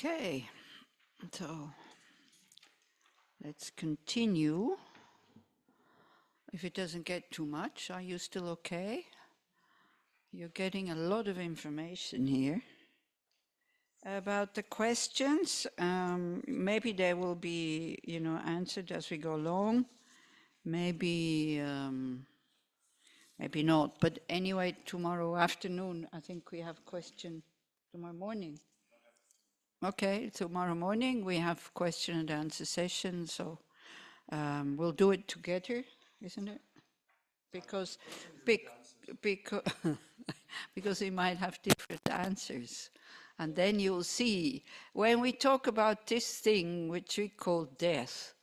Okay, so let's continue. If it doesn't get too much, are you still okay? You're getting a lot of information here. About the questions, maybe they will be, answered as we go along. Maybe not. But anyway, tomorrow afternoon, I think we have question. Tomorrow morning. Okay, tomorrow morning we have question and answer session. So we'll do it together, isn't it? Because we might have different answers. And then you'll see, when we talk about this thing which we call death,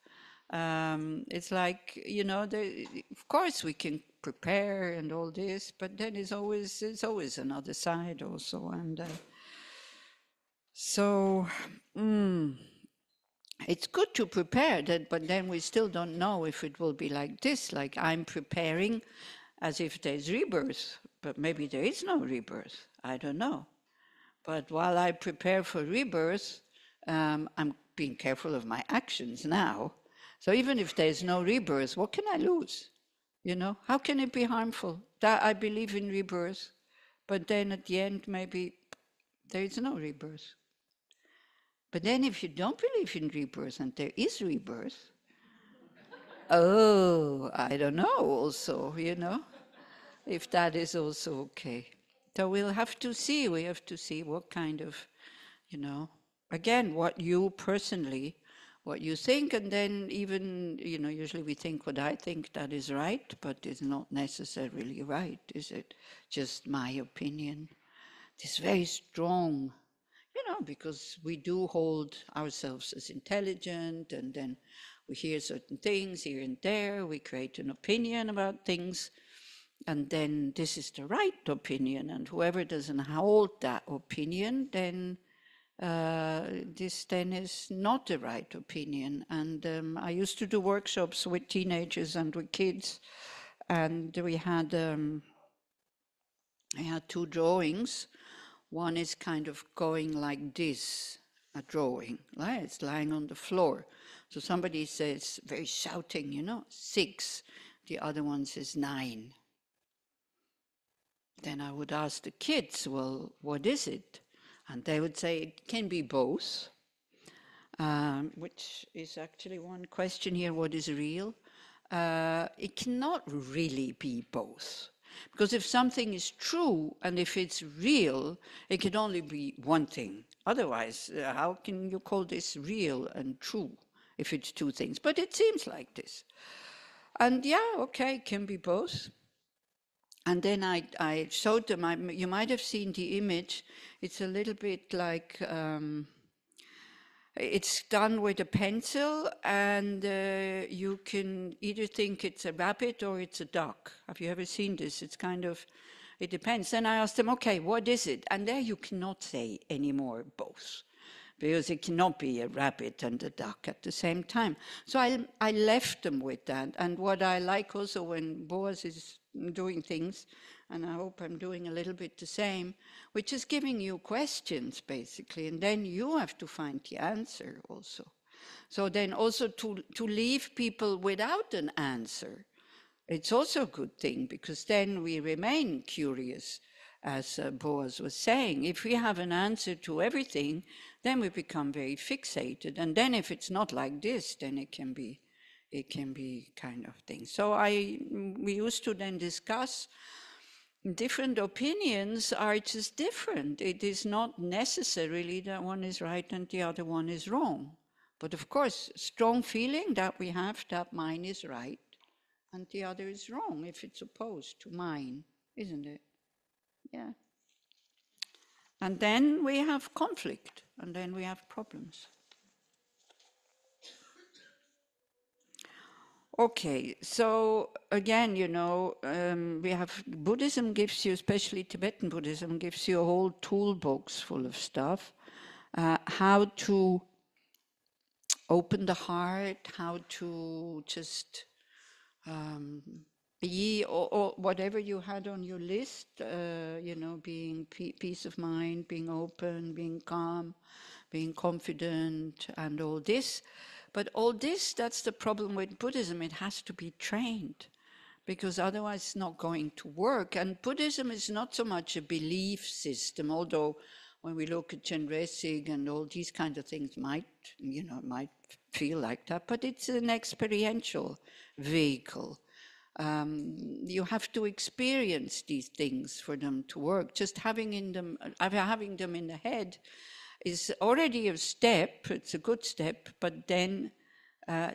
it's like, of course we can prepare and all this, but then there's always another side also. And it's good to prepare that, but then we still don't know if it will be like this, like I'm preparing as if there's rebirth, but maybe there is no rebirth. I don't know. But while I prepare for rebirth, I'm being careful of my actions now. So even if there's no rebirth, what can I lose? How can it be harmful? That I believe in rebirth, but then at the end, maybe there is no rebirth. But then if you don't believe in rebirth and there is rebirth, I don't know also, if that is also okay. So we'll have to see, what kind of, again, what you personally, what you think, and then even, usually we think what I think that is right, but it's not necessarily right, is it? Just my opinion. It's very strong, because we do hold ourselves as intelligent, and then we hear certain things here and there, we create an opinion about things, and then this is the right opinion, and whoever doesn't hold that opinion, then this then is not the right opinion. And I used to do workshops with teenagers and with kids, and I had two drawings. One is kind of going like this, a drawing, right? It's lying on the floor. So somebody says, very shouting, 6. The other one says 9. Then I would ask the kids, well, what is it? And they would say, it can be both, which is actually one question here, what is real? It cannot really be both. Because if something is true and if it's real, it can only be one thing. Otherwise, how can you call this real and true if it's two things? But it seems like this. And okay, it can be both. And then I showed them, you might have seen the image, it's a little bit like, it's done with a pencil, and you can either think it's a rabbit or it's a duck. Have you ever seen this? It's kind of, it depends. Then I asked them, okay, what is it? And there you cannot say anymore both, because it cannot be a rabbit and a duck at the same time. So I left them with that. And what I like also when Boaz is doing things, and I hope I'm doing a little bit the same, which is giving you questions basically, and then you have to find the answer also. So then also to leave people without an answer, it's also a good thing, because then we remain curious, as Boaz was saying. If we have an answer to everything, then we become very fixated, and then if it's not like this, then it can be kind of thing. So we used to then discuss different opinions are just different. It is not necessarily that one is right and the other one is wrong. But of course, strong feeling that we have that mine is right and the other is wrong if it's opposed to mine, isn't it? Yeah. And then we have conflict, and then we have problems. Okay, so again, we have Buddhism gives you, especially Tibetan Buddhism, gives you a whole toolbox full of stuff. How to open the heart, how to just Ye, or whatever you had on your list, being peace of mind, being open, being calm, being confident, and all this. But all this, that's the problem with Buddhism. It has to be trained, because otherwise it's not going to work. And Buddhism is not so much a belief system, although when we look at Chenrezig and all these kind of things might feel like that, but it's an experiential vehicle. You have to experience these things for them to work. Just having them in the head is already a step. It's a good step, but then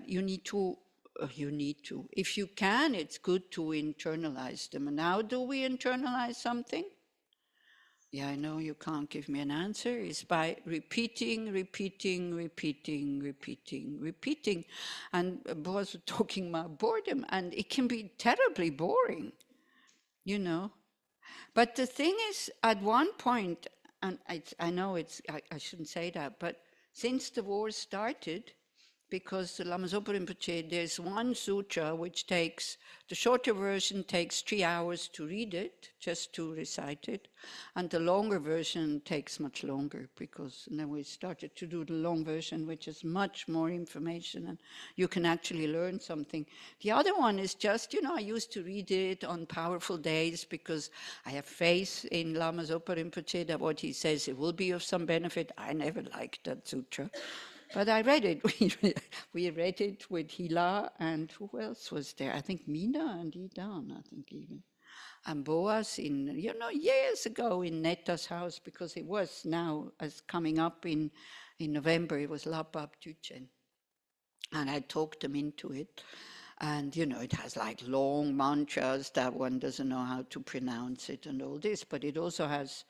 you need to. If you can, it's good to internalize them. And how do we internalize something? Yeah, I know you can't give me an answer. It's by repeating. And Boaz was talking about boredom, and it can be terribly boring, But the thing is, at one point, and I know I shouldn't say that, but since the war started, because the Lama Zopa Rinpoche, there's one sutra which takes, the shorter version takes 3 hours to read it, just to recite it, and the longer version takes much longer, because then we started to do the long version, which is much more information, and you can actually learn something. The other one is just, I used to read it on powerful days, because I have faith in Lama Zopa Rinpoche that what he says, it will be of some benefit. I never liked that sutra. But I read it. We read it with Hila, and who else was there? I think Mina and Idan, I think even. And Boaz years ago in Netta's house, because it was now, as coming up in November, it was Lapab Tuchen. And I talked them into it. And, it has like long mantras that one doesn't know how to pronounce it and all this, but it also has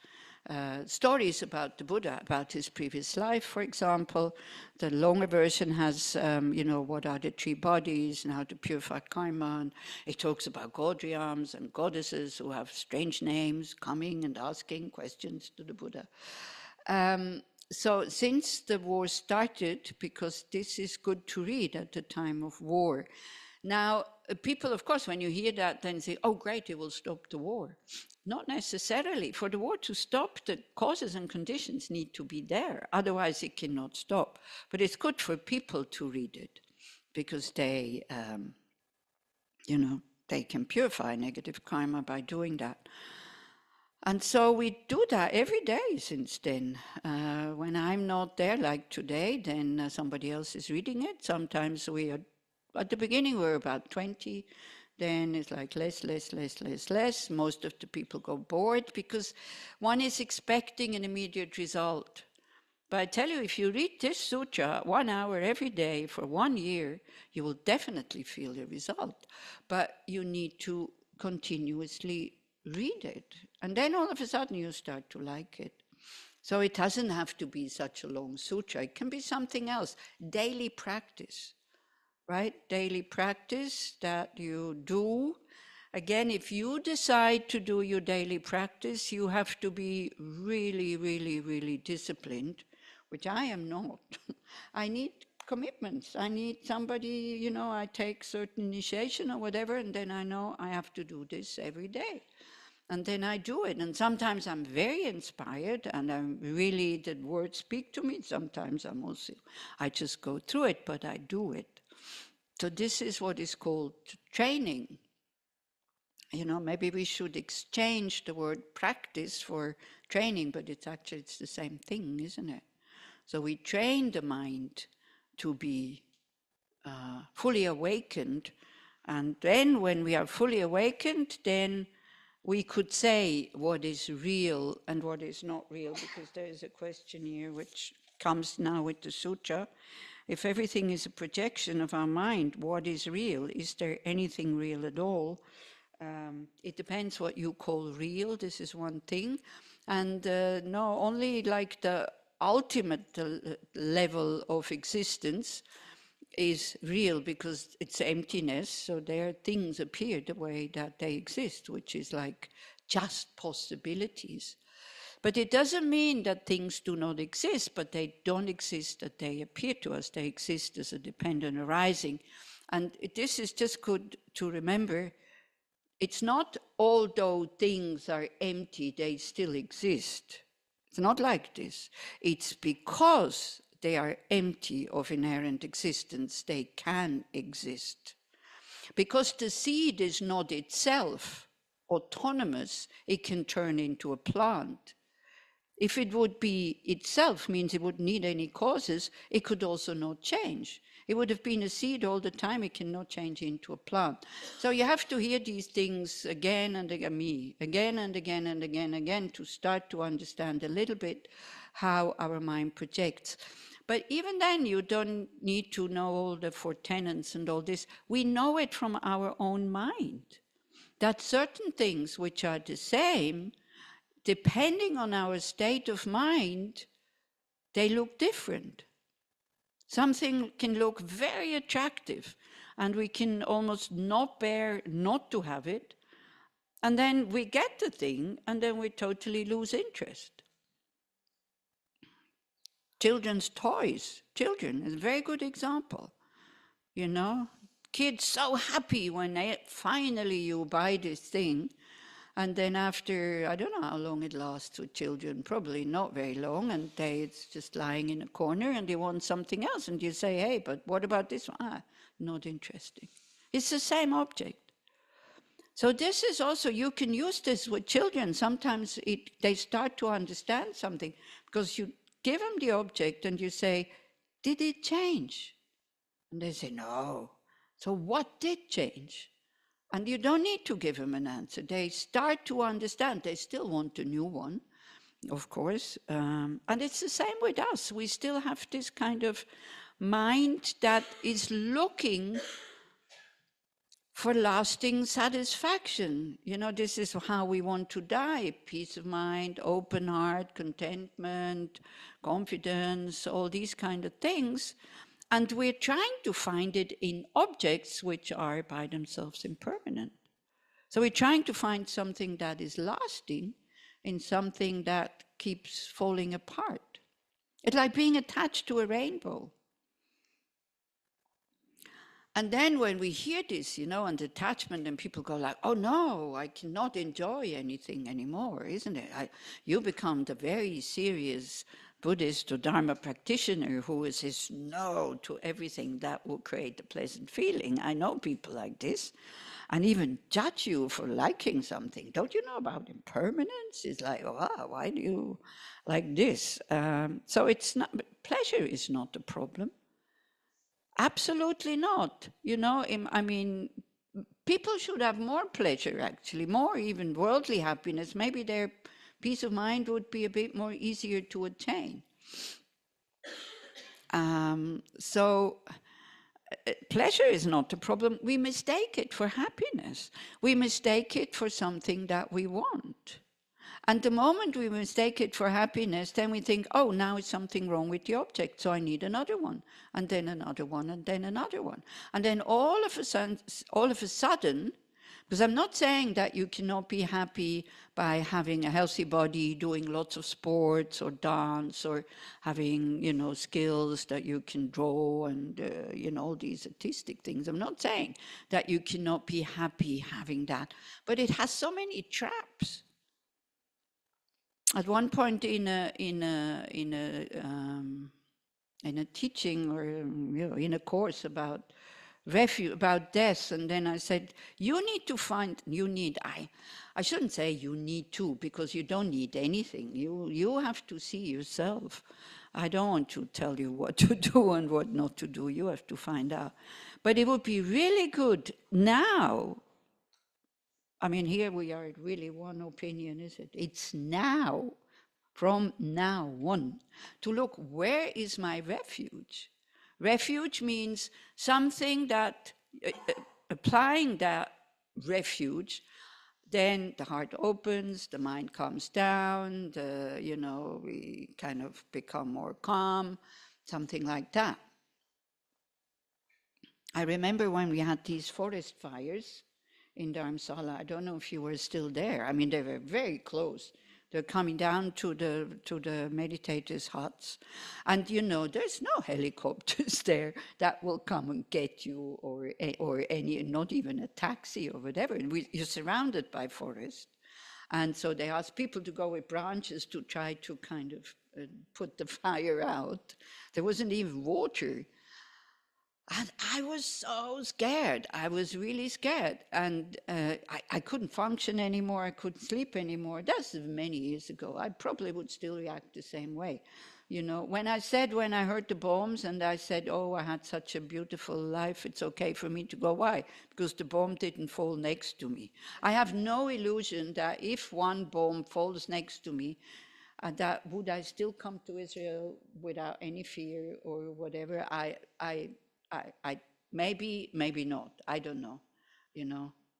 stories about the Buddha, about his previous life, for example. The longer version has, what are the 3 bodies and how to purify karma. And it talks about godriams and goddesses who have strange names coming and asking questions to the Buddha. So since the war started, because this is good to read at the time of war. Now, people, of course, when you hear that, then say, oh, great, it will stop the war. Not necessarily. For the war to stop, the causes and conditions need to be there. Otherwise, it cannot stop. But it's good for people to read it, because they, they can purify negative karma by doing that. And so we do that every day since then. When I'm not there, like today, then somebody else is reading it. Sometimes we are, at the beginning, we're about 20. Then it's like less. Most of the people go bored, because one is expecting an immediate result. But I tell you, if you read this sutra 1 hour every day for 1 year, you will definitely feel the result. But you need to continuously read it. And then all of a sudden you start to like it. So it doesn't have to be such a long sutra. It can be something else. Daily practice. Right? Daily practice that you do. Again, if you decide to do your daily practice, you have to be really, really, really disciplined, which I am not. I need commitments. I need somebody, I take certain initiation or whatever, and then I know I have to do this every day. And then I do it. And sometimes I'm very inspired, and the words speak to me. Sometimes I just go through it, but I do it. So this is what is called training. Maybe we should exchange the word practice for training, but it's the same thing, isn't it? So we train the mind to be fully awakened, and then when we are fully awakened, then we could say what is real and what is not real, because there is a question here which comes now with the sutra. If everything is a projection of our mind, what is real? Is there anything real at all? It depends what you call real. This is one thing. And no, only like the ultimate level of existence is real, because it's emptiness. So there things appear the way that they exist, which is like just possibilities. But it doesn't mean that things do not exist, but they don't exist that they appear to us. They exist as a dependent arising. And this is just good to remember. It's not although things are empty, they still exist. It's not like this. It's because they are empty of inherent existence, they can exist. Because the seed is not itself autonomous, it can turn into a plant. If it would be itself, means it wouldn't need any causes, it could also not change. It would have been a seed all the time, it cannot change into a plant. So you have to hear these things again and again, again and again and again, to start to understand a little bit how our mind projects. But even then, you don't need to know all the four tenets and all this. We know it from our own mind, that certain things which are the same, depending on our state of mind, they look different. Something can look very attractive, and we can almost not bear not to have it. And then we get the thing, and then we totally lose interest. Children's toys. Children is a very good example. You know, kids so happy when finally you buy this thing. And then after, I don't know how long it lasts with children, probably not very long, and it's just lying in a corner and they want something else. And you say, hey, but what about this one? Ah, not interesting. It's the same object. So this is also, you can use this with children. Sometimes they start to understand something because you give them the object and you say, did it change? And they say, no. So what did change? And you don't need to give them an answer. They start to understand. They still want a new one, of course. And it's the same with us. We still have this kind of mind that is looking for lasting satisfaction. You know, this is how we want to die. Peace of mind, open heart, contentment, confidence, all these kind of things. And we're trying to find it in objects which are by themselves impermanent. So we're trying to find something that is lasting in something that keeps falling apart. It's like being attached to a rainbow. And then when we hear this, you know, and detachment, and people go like, oh no, I cannot enjoy anything anymore, isn't it? You become the very serious Buddhist or Dharma practitioner who says no to everything that will create a pleasant feeling. I know people like this, and even judge you for liking something. Don't you know about impermanence? It's like, wow, why do you like this? So it's not, pleasure is not the problem. Absolutely not. You know, I mean, people should have more pleasure, actually, more even worldly happiness. Maybe their peace of mind would be a bit more easier to attain. So pleasure is not the problem. We mistake it for happiness. We mistake it for something that we want. And the moment we mistake it for happiness, then we think, oh, now it's something wrong with the object, so I need another one, and then another one, and then another one. And then all of a sudden, because I'm not saying that you cannot be happy by having a healthy body, doing lots of sports or dance, or having, you know, skills that you can draw and, you know, all these artistic things. I'm not saying that you cannot be happy having that, but it has so many traps. At one point in a teaching, or you know, in a course about death, and then I said, I shouldn't say you need to, because you don't need anything. You have to see yourself. I don't want to tell you what to do and what not to do. You have to find out. But it would be really good now. I mean, here we are at really one opinion, is it? It's now, from now on, to look, where is my refuge? Refuge means something that, applying that refuge, then the heart opens, the mind calms down, you know, we kind of become more calm, something like that. I remember when we had these forest fires in Dharamsala. I don't know if you were still there. I mean, they were very close. They're coming down to the meditators' huts, and there's no helicopters there that will come and get you, or any, not even a taxi or whatever. You're surrounded by forest, and so they ask people to go with branches to try to kind of put the fire out. There wasn't even water. And I was so scared. I was really scared. And I couldn't function anymore. I couldn't sleep anymore. That's many years ago. I probably would still react the same way. When I heard the bombs and I said, oh, I had such a beautiful life, it's okay for me to go. Why? Because the bomb didn't fall next to me. I have no illusion that if one bomb falls next to me, that would I still come to Israel without any fear or whatever? I maybe not. I don't know,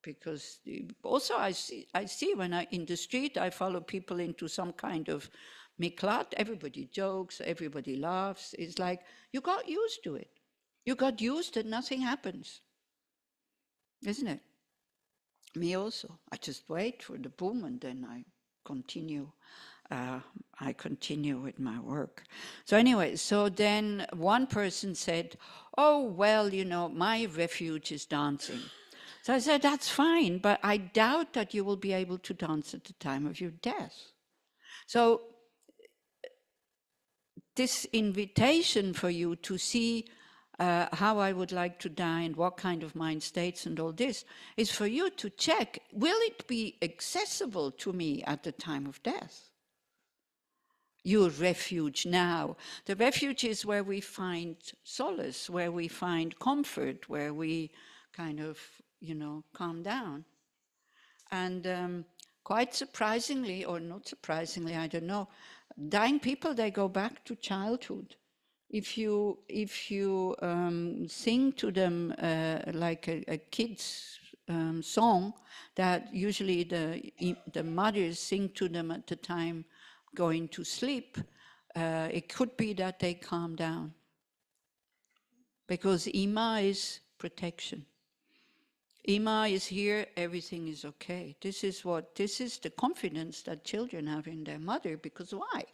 because also I see when in the street I follow people into some kind of miklat. Everybody jokes, everybody laughs. It's like you got used to it. You got used that nothing happens, isn't it? Me also. I just wait for the boom and then I continue. I continue with my work. So anyway, so then one person said, oh, well, my refuge is dancing. So I said, that's fine, but I doubt that you will be able to dance at the time of your death. So this invitation for you to see how I would like to die and what kind of mind states and all this is for you to check, will it be accessible to me at the time of death? Your refuge now. The refuge is where we find solace, where we find comfort, where we kind of, calm down. And quite surprisingly, or not surprisingly, I don't know, dying people, they go back to childhood. If you sing to them like a kid's song, that usually the mothers sing to them at the time going to sleep, it could be that they calm down. Because Ima is protection. Ima is here, everything is okay. This is the confidence that children have in their mother, because why?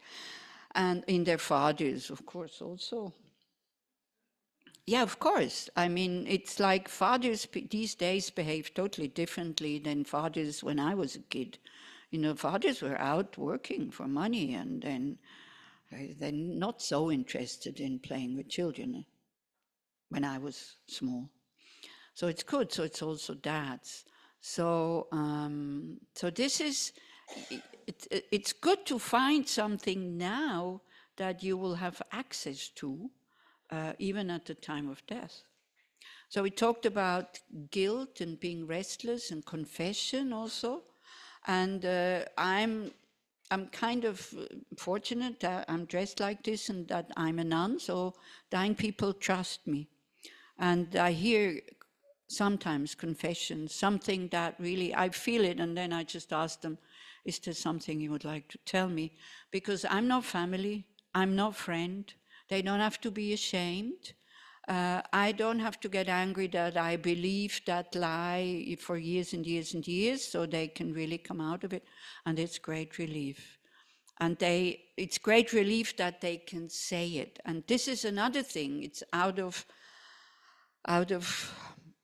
And in their fathers, of course, also. Yeah, of course. I mean, it's like fathers these days behave totally differently than fathers when I was a kid. Fathers were out working for money, and then they're not so interested in playing with children when I was small. So it's good. So it's also dads. So this is, it's good to find something now that you will have access to, even at the time of death. So we talked about guilt and being restless and confession also. And I'm kind of fortunate that I'm dressed like this and that I'm a nun, so dying people trust me. And I hear sometimes confessions, something that really, I feel it, and then I just ask them, is there something you would like to tell me? Because I'm not family, I'm not friend, they don't have to be ashamed. I don't have to get angry that I believed that lie for years and years and years, so they can really come out of it, and it's great relief. And it's great relief that they can say it. And this is another thing, it's out of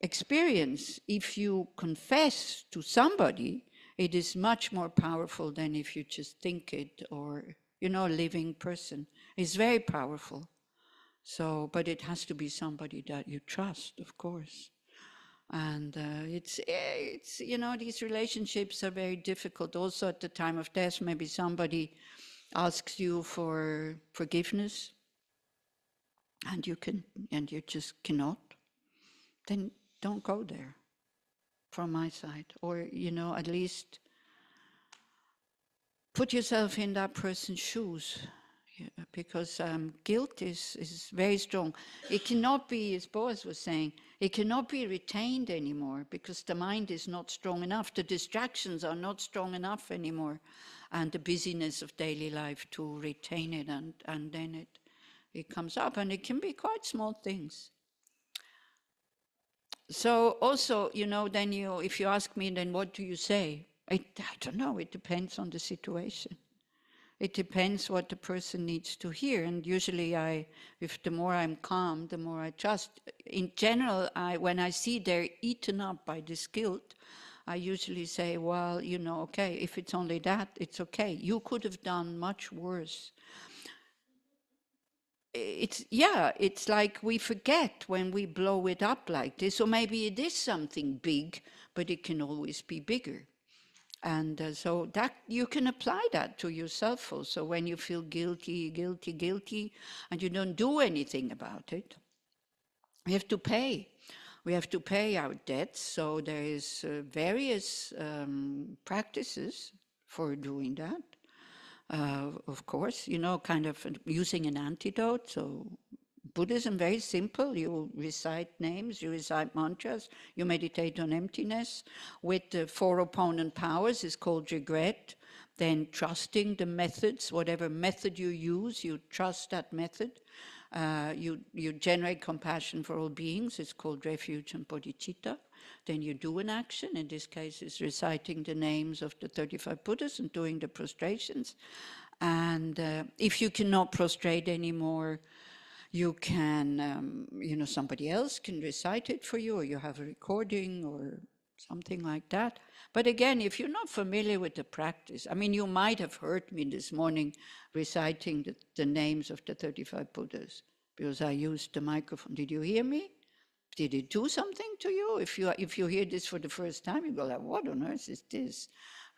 experience. If you confess to somebody, it is much more powerful than if you just think it, or, a living person. It's very powerful. So, but it has to be somebody that you trust, of course. And it's these relationships are very difficult. Also at the time of death, maybe somebody asks you for forgiveness, and you just cannot. Then don't go there, from my side. Or, at least put yourself in that person's shoes. Because guilt is very strong. It cannot be, as Boaz was saying, it cannot be retained anymore, because the mind is not strong enough. The distractions are not strong enough anymore, and the busyness of daily life to retain it, and then it comes up, and it can be quite small things. So also, then if you ask me, then what do you say? I don't know, it depends on the situation. It depends what the person needs to hear. And usually if the more I'm calm, the more I trust. In general, when I see they're eaten up by this guilt, I usually say, well, okay, if it's only that, it's okay. You could have done much worse. It's like we forget when we blow it up like this, or maybe it is something big, but it can always be bigger. And so that you can apply that to yourself also. When you feel guilty, and you don't do anything about it, we have to pay. We have to pay our debts. So there is various practices for doing that. Of course, kind of using an antidote. So Buddhism, very simple. You recite names, you recite mantras, you meditate on emptiness. With the 4 opponent powers is called regret. Then trusting the methods, whatever method you use, you trust that method. You generate compassion for all beings. It's called refuge and bodhicitta. Then you do an action. In this case, it's reciting the names of the 35 Buddhas and doing the prostrations. And if you cannot prostrate anymore, you can, somebody else can recite it for you, or you have a recording or something like that. But again, if you're not familiar with the practice, you might have heard me this morning reciting the names of the 35 Buddhas, because I used the microphone. Did you hear me? Did it do something to you? If you hear this for the first time, you go like, what on earth is this?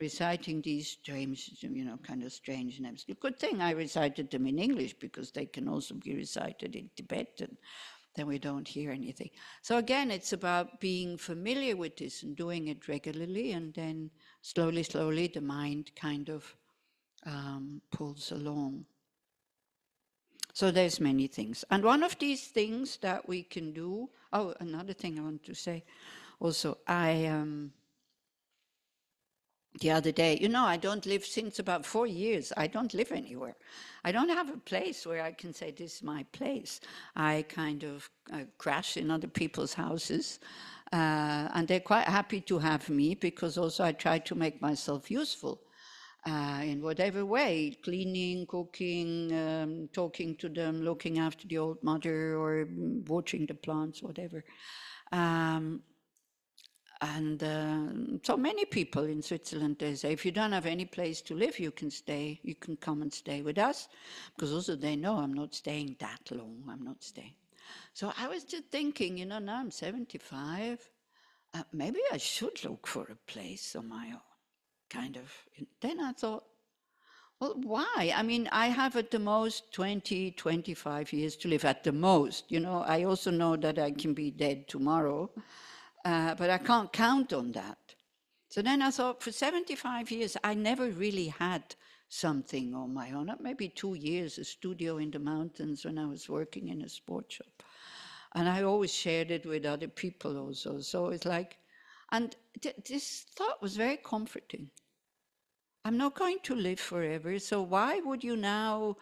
Reciting these strange, kind of strange names. The good thing I recited them in English, because they can also be recited in Tibetan. Then we don't hear anything. So again, it's about being familiar with this and doing it regularly, and then slowly, the mind kind of pulls along. So there's many things. And one of these things that we can do, another thing I want to say also, the other day, I don't live since about 4 years. I don't live anywhere. I don't have a place where I can say this is my place. I kind of crash in other people's houses, and they're quite happy to have me, because also I try to make myself useful in whatever way, cleaning, cooking, talking to them, looking after the old mother, or watering the plants, whatever. And so many people in Switzerland, they say, if you don't have any place to live, you can come and stay with us, because also they know I'm not staying that long, I'm not staying. So I was just thinking, now I'm 75, maybe I should look for a place on my own, kind of. Then I thought, well, why? I have at the most 20, 25 years to live, at the most. I also know that I can be dead tomorrow. But I can't count on that. So then I thought, for 75 years, I never really had something on my own. Maybe 2 years, a studio in the mountains when I was working in a sports shop. And I always shared it with other people also. So it's like, and this thought was very comforting. I'm not going to live forever, so why would you now,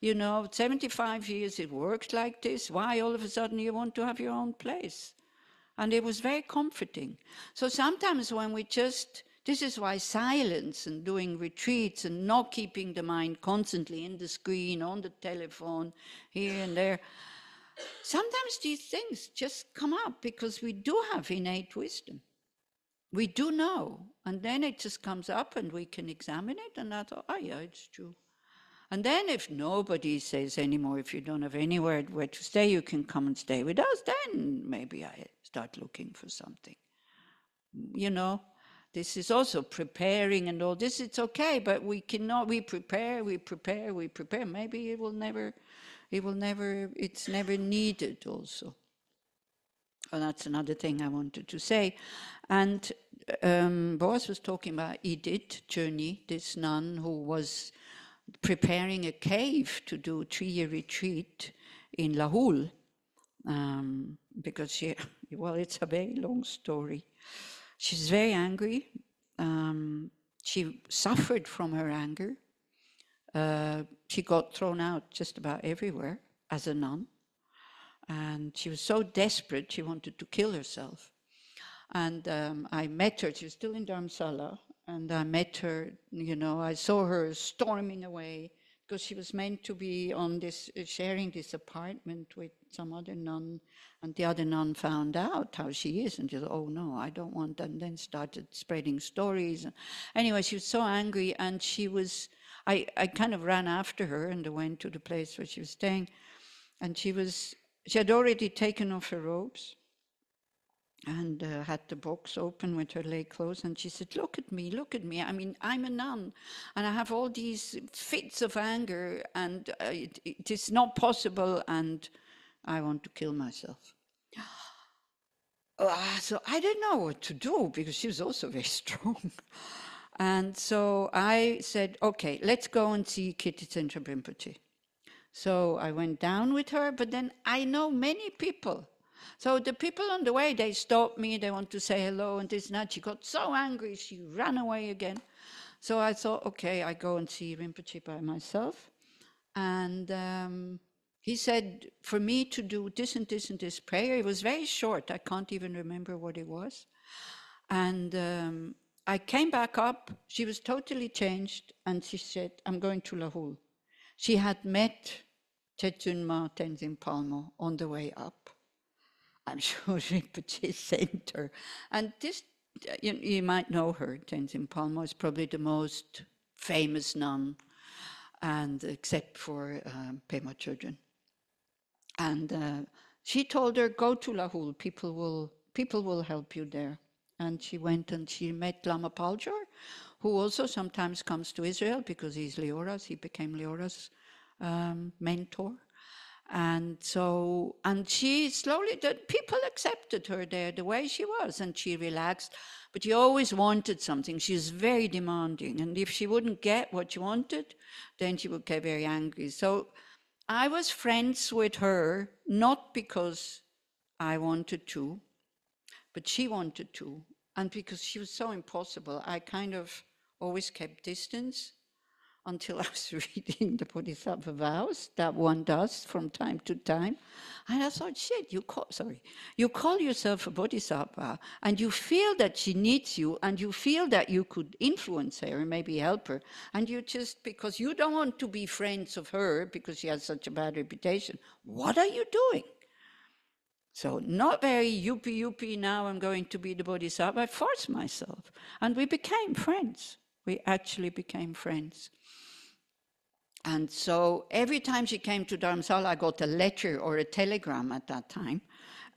75 years it worked like this, why all of a sudden you want to have your own place? And it was very comforting. So sometimes when this is why silence and doing retreats and not keeping the mind constantly in the screen, on the telephone, here and there, sometimes these things just come up because we do have innate wisdom. We do know. And then it just comes up and we can examine it, and I thought, yeah, it's true. And then if nobody says anymore, if you don't have anywhere where to stay, you can come and stay with us, then maybe I start looking for something. This is also preparing and all this, it's okay, but we prepare. Maybe it's never needed also. Well, that's another thing I wanted to say. And Boaz was talking about Edith Journey, this nun who was preparing a cave to do a 3-year retreat in Lahul, because it's a very long story. She's very angry. She suffered from her anger. She got thrown out just about everywhere as a nun. And she was so desperate, she wanted to kill herself. And I met her, she was still in Dharamsala, and I met her, I saw her storming away, because she was meant to be on this, sharing this apartment with some other nun, and the other nun found out how she is, and she said, oh no, I don't want that, and then started spreading stories. And anyway, she was so angry, and I kind of ran after her and went to the place where she was staying, and she had already taken off her robes, and had the box open with her lay clothes, and she said, look at me, I mean, I'm a nun, and I have all these fits of anger, and it is not possible, and I want to kill myself. So I didn't know what to do, because she was also very strong. And so I said, okay, let's go and see Kitty Rinpoche. So I went down with her, but then I know many people. So the people on the way, they stopped me, they want to say hello and this and that. She got so angry, she ran away again. So I thought, okay, I go and see Rinpoche by myself. And he said for me to do this and this and this prayer. It was very short, I can't even remember what it was. And I came back up, she was totally changed, and she said, I'm going to Lahul. She had met Tenzin Tenzin Palmo on the way up. I'm sure Rinpoche sent her. And this, you might know her, Tenzin Palmo is probably the most famous nun, and except for Pema Chodron. And she told her, go to Lahul, people will help you there. And she went and she met Lama Paljor, who also sometimes comes to Israel because he's Leora's, he became Leora's mentor. And she slowly, the people accepted her there the way she was, and she relaxed, but she always wanted something. She was very demanding, and if she wouldn't get what she wanted, then she would get very angry. So I was friends with her, not because I wanted to, but she wanted to. And because she was so impossible, I kind of always kept distance until I was reading the Bodhisattva vows that one does from time to time. And I thought, shit, you call yourself a Bodhisattva, and you feel that she needs you, and you feel that you could influence her and maybe help her, and you just, because you don't want to be friends of her because she has such a bad reputation, what are you doing? So not very yuppie, now I'm going to be the Bodhisattva. I forced myself. And we became friends. We actually became friends. And so every time she came to Dharamsala, I got a letter or a telegram at that time.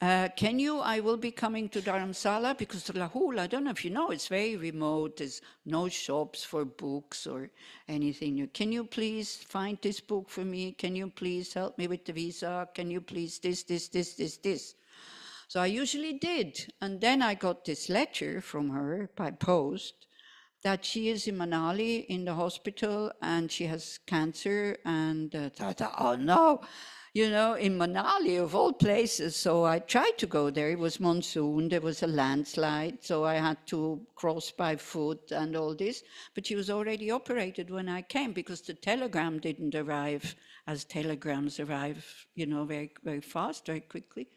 I will be coming to Dharamsala, because Lahul, I don't know if you know, it's very remote. There's no shops for books or anything. Can you please find this book for me? Can you please help me with the visa? Can you please this? So I usually did. And then I got this letter from her by post that she is in Manali in the hospital and she has cancer. And I thought, oh no. In Manali, of all places. So I tried to go there. It was monsoon. There was a landslide. So I had to cross by foot and all this. But she was already operated when I came, because the telegram didn't arrive as telegrams arrive, very, very fast, very quickly.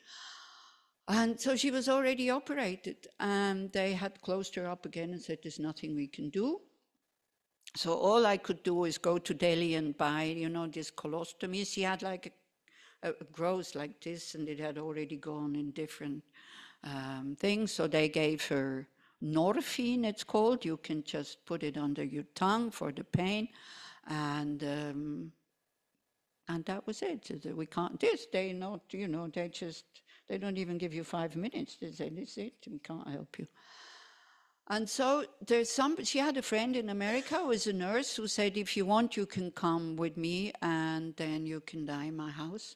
And so she was already operated. And they had closed her up again and said, there's nothing we can do. So all I could do is go to Delhi and buy, this colostomy. She had like grows like this, and it had already gone in different things. So they gave her morphine, it's called. You can just put it under your tongue for the pain, and that was it. We can't. They not. They don't even give you 5 minutes. They say, this is it. We can't help you. And so she had a friend in America who was a nurse who said, if you want, you can come with me, and then you can die in my house.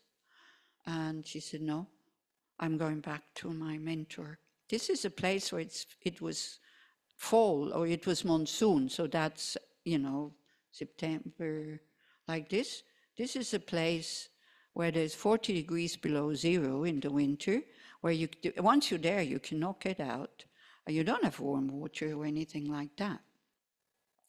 And she said, no, I'm going back to my mentor. This is a place where it was fall, or it was monsoon. So that's, September, like this. This is a place where there's 40 degrees below zero in the winter, where once you're there, you cannot get out. You don't have warm water or anything like that.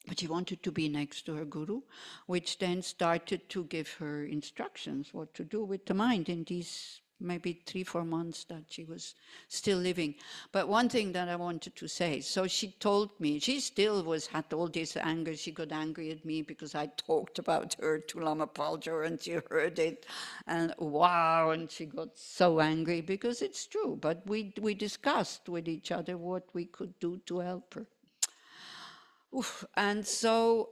But she wanted to be next to her guru, which then started to give her instructions what to do with the mind in these maybe 3-4 months that she was still living. But one thing that I wanted to say, so she told me, she still had all this anger. She got angry at me because I talked about her to Lama Paljar and she heard it, and wow, and she got so angry because it's true. But we discussed with each other what we could do to help her. Oof. And so,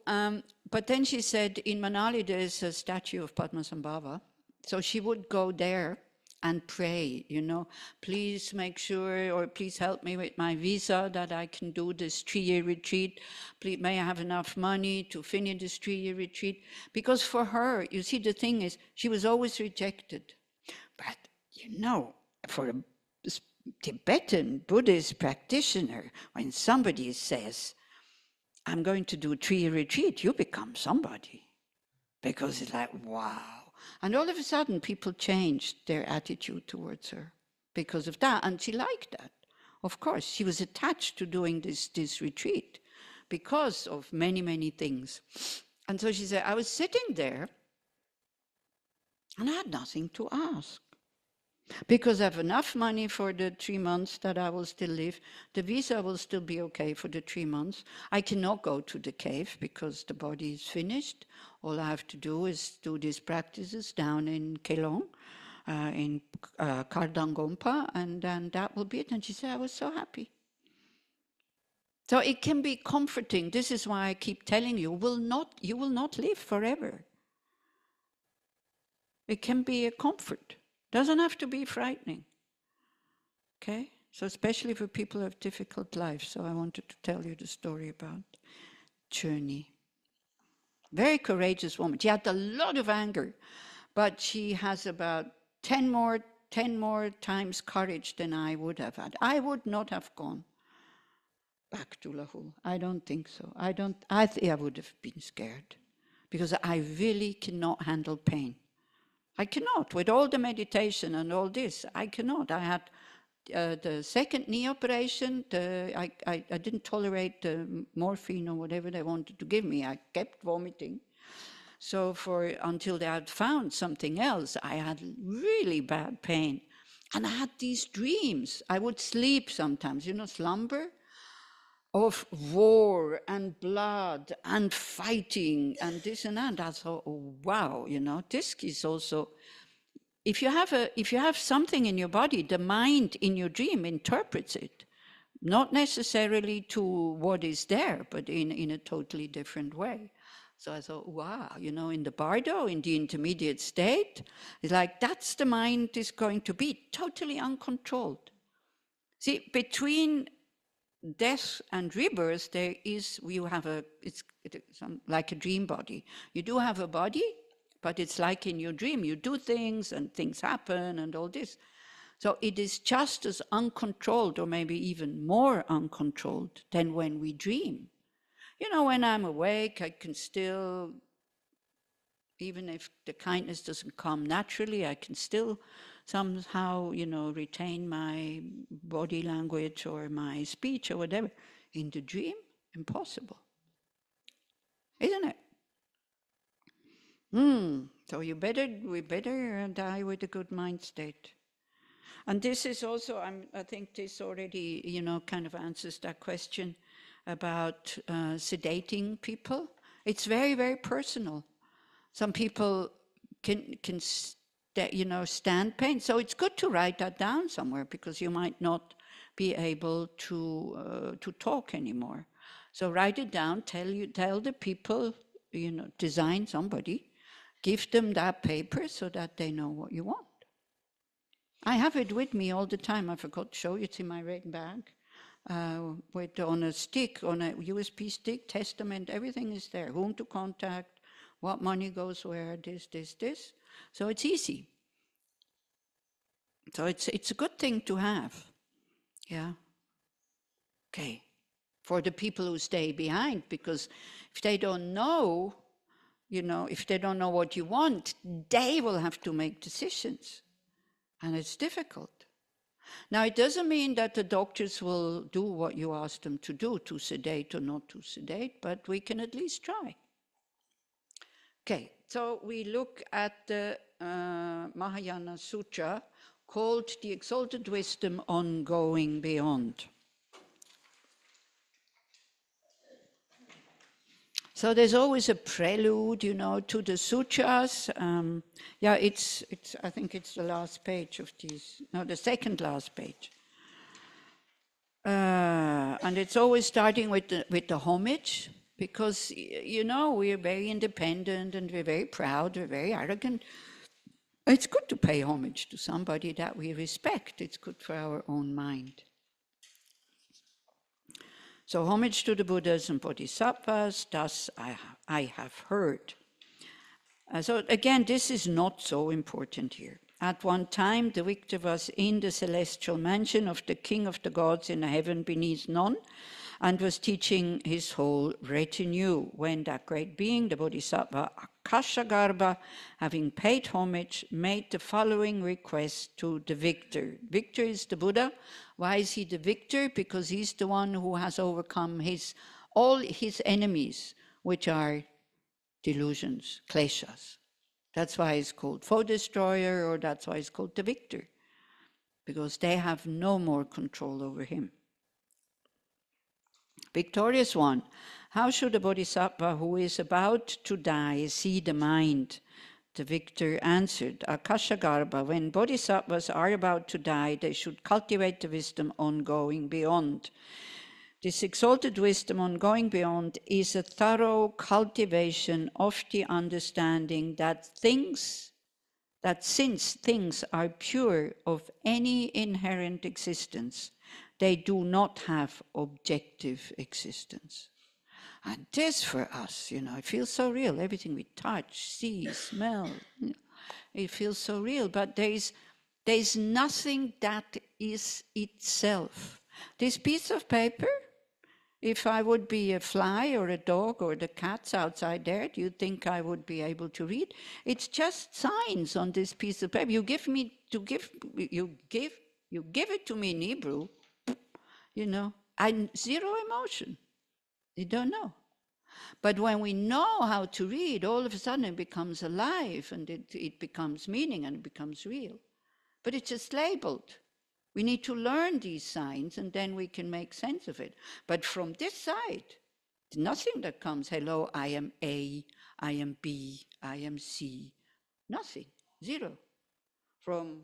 but then she said, in Manali there's a statue of Padmasambhava. So she would go there and pray, please make sure, or please help me with my visa that I can do this 3-year retreat. Please, may I have enough money to finish this 3-year retreat? Because for her, you see, the thing is, she was always rejected. But, for a Tibetan Buddhist practitioner, when somebody says, I'm going to do a 3-year retreat, you become somebody. Because it's like, wow. And all of a sudden, people changed their attitude towards her because of that. And she liked that. Of course, she was attached to doing this retreat because of many, many things. And so she said, I was sitting there and I had nothing to ask. Because I have enough money for the 3 months that I will still live. The visa will still be okay for the 3 months. I cannot go to the cave because the body is finished. All I have to do is do these practices down in Kelong, in Kardangompa, and then that will be it. And she said, I was so happy. So it can be comforting. This is why I keep telling you, you will not live forever. It can be a comfort. Doesn't have to be frightening. Okay? So especially for people who have difficult lives. So I wanted to tell you the story about journey. Very courageous woman. She had a lot of anger, but she has about 10 more times courage than I would have had. I would not have gone back to Lahore. I don't think so. I think I would have been scared because I really cannot handle pain. I cannot. With all the meditation and all this, I cannot. I had the second knee operation. I didn't tolerate the morphine or whatever they wanted to give me. I kept vomiting. So until they had found something else, I had really bad pain. And I had these dreams. I would sleep sometimes, slumber, of war and blood and fighting and this and that. I thought, oh, wow, this is also, if you have something in your body, the mind in your dream interprets it, not necessarily to what is there, but in a totally different way. So I thought, wow, in the bardo, in the intermediate state, it's like that's the mind is going to be totally uncontrolled. See, between death and rebirth, it's like a dream body. You do have a body, but it's like in your dream. You do things and things happen and all this. So it is just as uncontrolled, or maybe even more uncontrolled than when we dream. When I'm awake, I can still, even if the kindness doesn't come naturally, I can still somehow, retain my body language or my speech or whatever. In the dream, impossible. Isn't it? So we better die with a good mind state. And this is also, I think this already, kind of answers that question about sedating people. It's very, very personal. Some people can stand pain. So it's good to write that down somewhere because you might not be able to talk anymore. So write it down, tell the people, design somebody, give them that paper so that they know what you want. I have it with me all the time. I forgot to show you. It's in my red bag. On a stick, on a USB stick, testament, everything is there. Whom to contact, what money goes where, this. So it's easy. So it's a good thing to have. Yeah. Okay. For the people who stay behind, because if they don't know, if they don't know what you want, they will have to make decisions. And it's difficult. Now, it doesn't mean that the doctors will do what you ask them to do, to sedate or not to sedate, but we can at least try. Okay, so we look at the Mahayana Sutra called The Exalted Wisdom on Going Beyond. So there's always a prelude, you know, to the sutras. Yeah, it's. I think it's the last page of these. No, the second last page. And it's always starting with the homage, because, you know, we're very independent and we're very proud, we're very arrogant. It's good to pay homage to somebody that we respect. It's good for our own mind. So homage to the Buddhas and Bodhisattvas, thus I have heard. So again, this is not so important here. At one time, the victor was in the celestial mansion of the king of the gods in a heaven beneath none, and was teaching his whole retinue, when that great being, the Bodhisattva Akashagarbha, having paid homage, made the following request to the victor. Victor is the Buddha. Why is he the victor? Because he's the one who has overcome all his enemies, which are delusions, kleshas. That's why he's called foe destroyer, or that's why he's called the victor, because they have no more control over him. Victorious one, how should a bodhisattva who is about to die see the mind? The victor answered, Akashagarbha, when bodhisattvas are about to die, they should cultivate the wisdom on going beyond. This exalted wisdom on going beyond is a thorough cultivation of the understanding that since things are pure of any inherent existence, they do not have objective existence. And this for us, you know, it feels so real. Everything we touch, see, smell, you know, it feels so real. But there's nothing that is itself. This piece of paper, if I would be a fly or a dog or the cats outside there, do you think I would be able to read? It's just signs on this piece of paper. You give it to me in Hebrew, you know, and zero emotion. You don't know. But when we know how to read, all of a sudden it becomes alive, and it becomes meaning, and it becomes real. But it's just labeled. We need to learn these signs, and then we can make sense of it. But from this side, nothing that comes, hello, I am A, I am B, I am C. Nothing. Zero. From,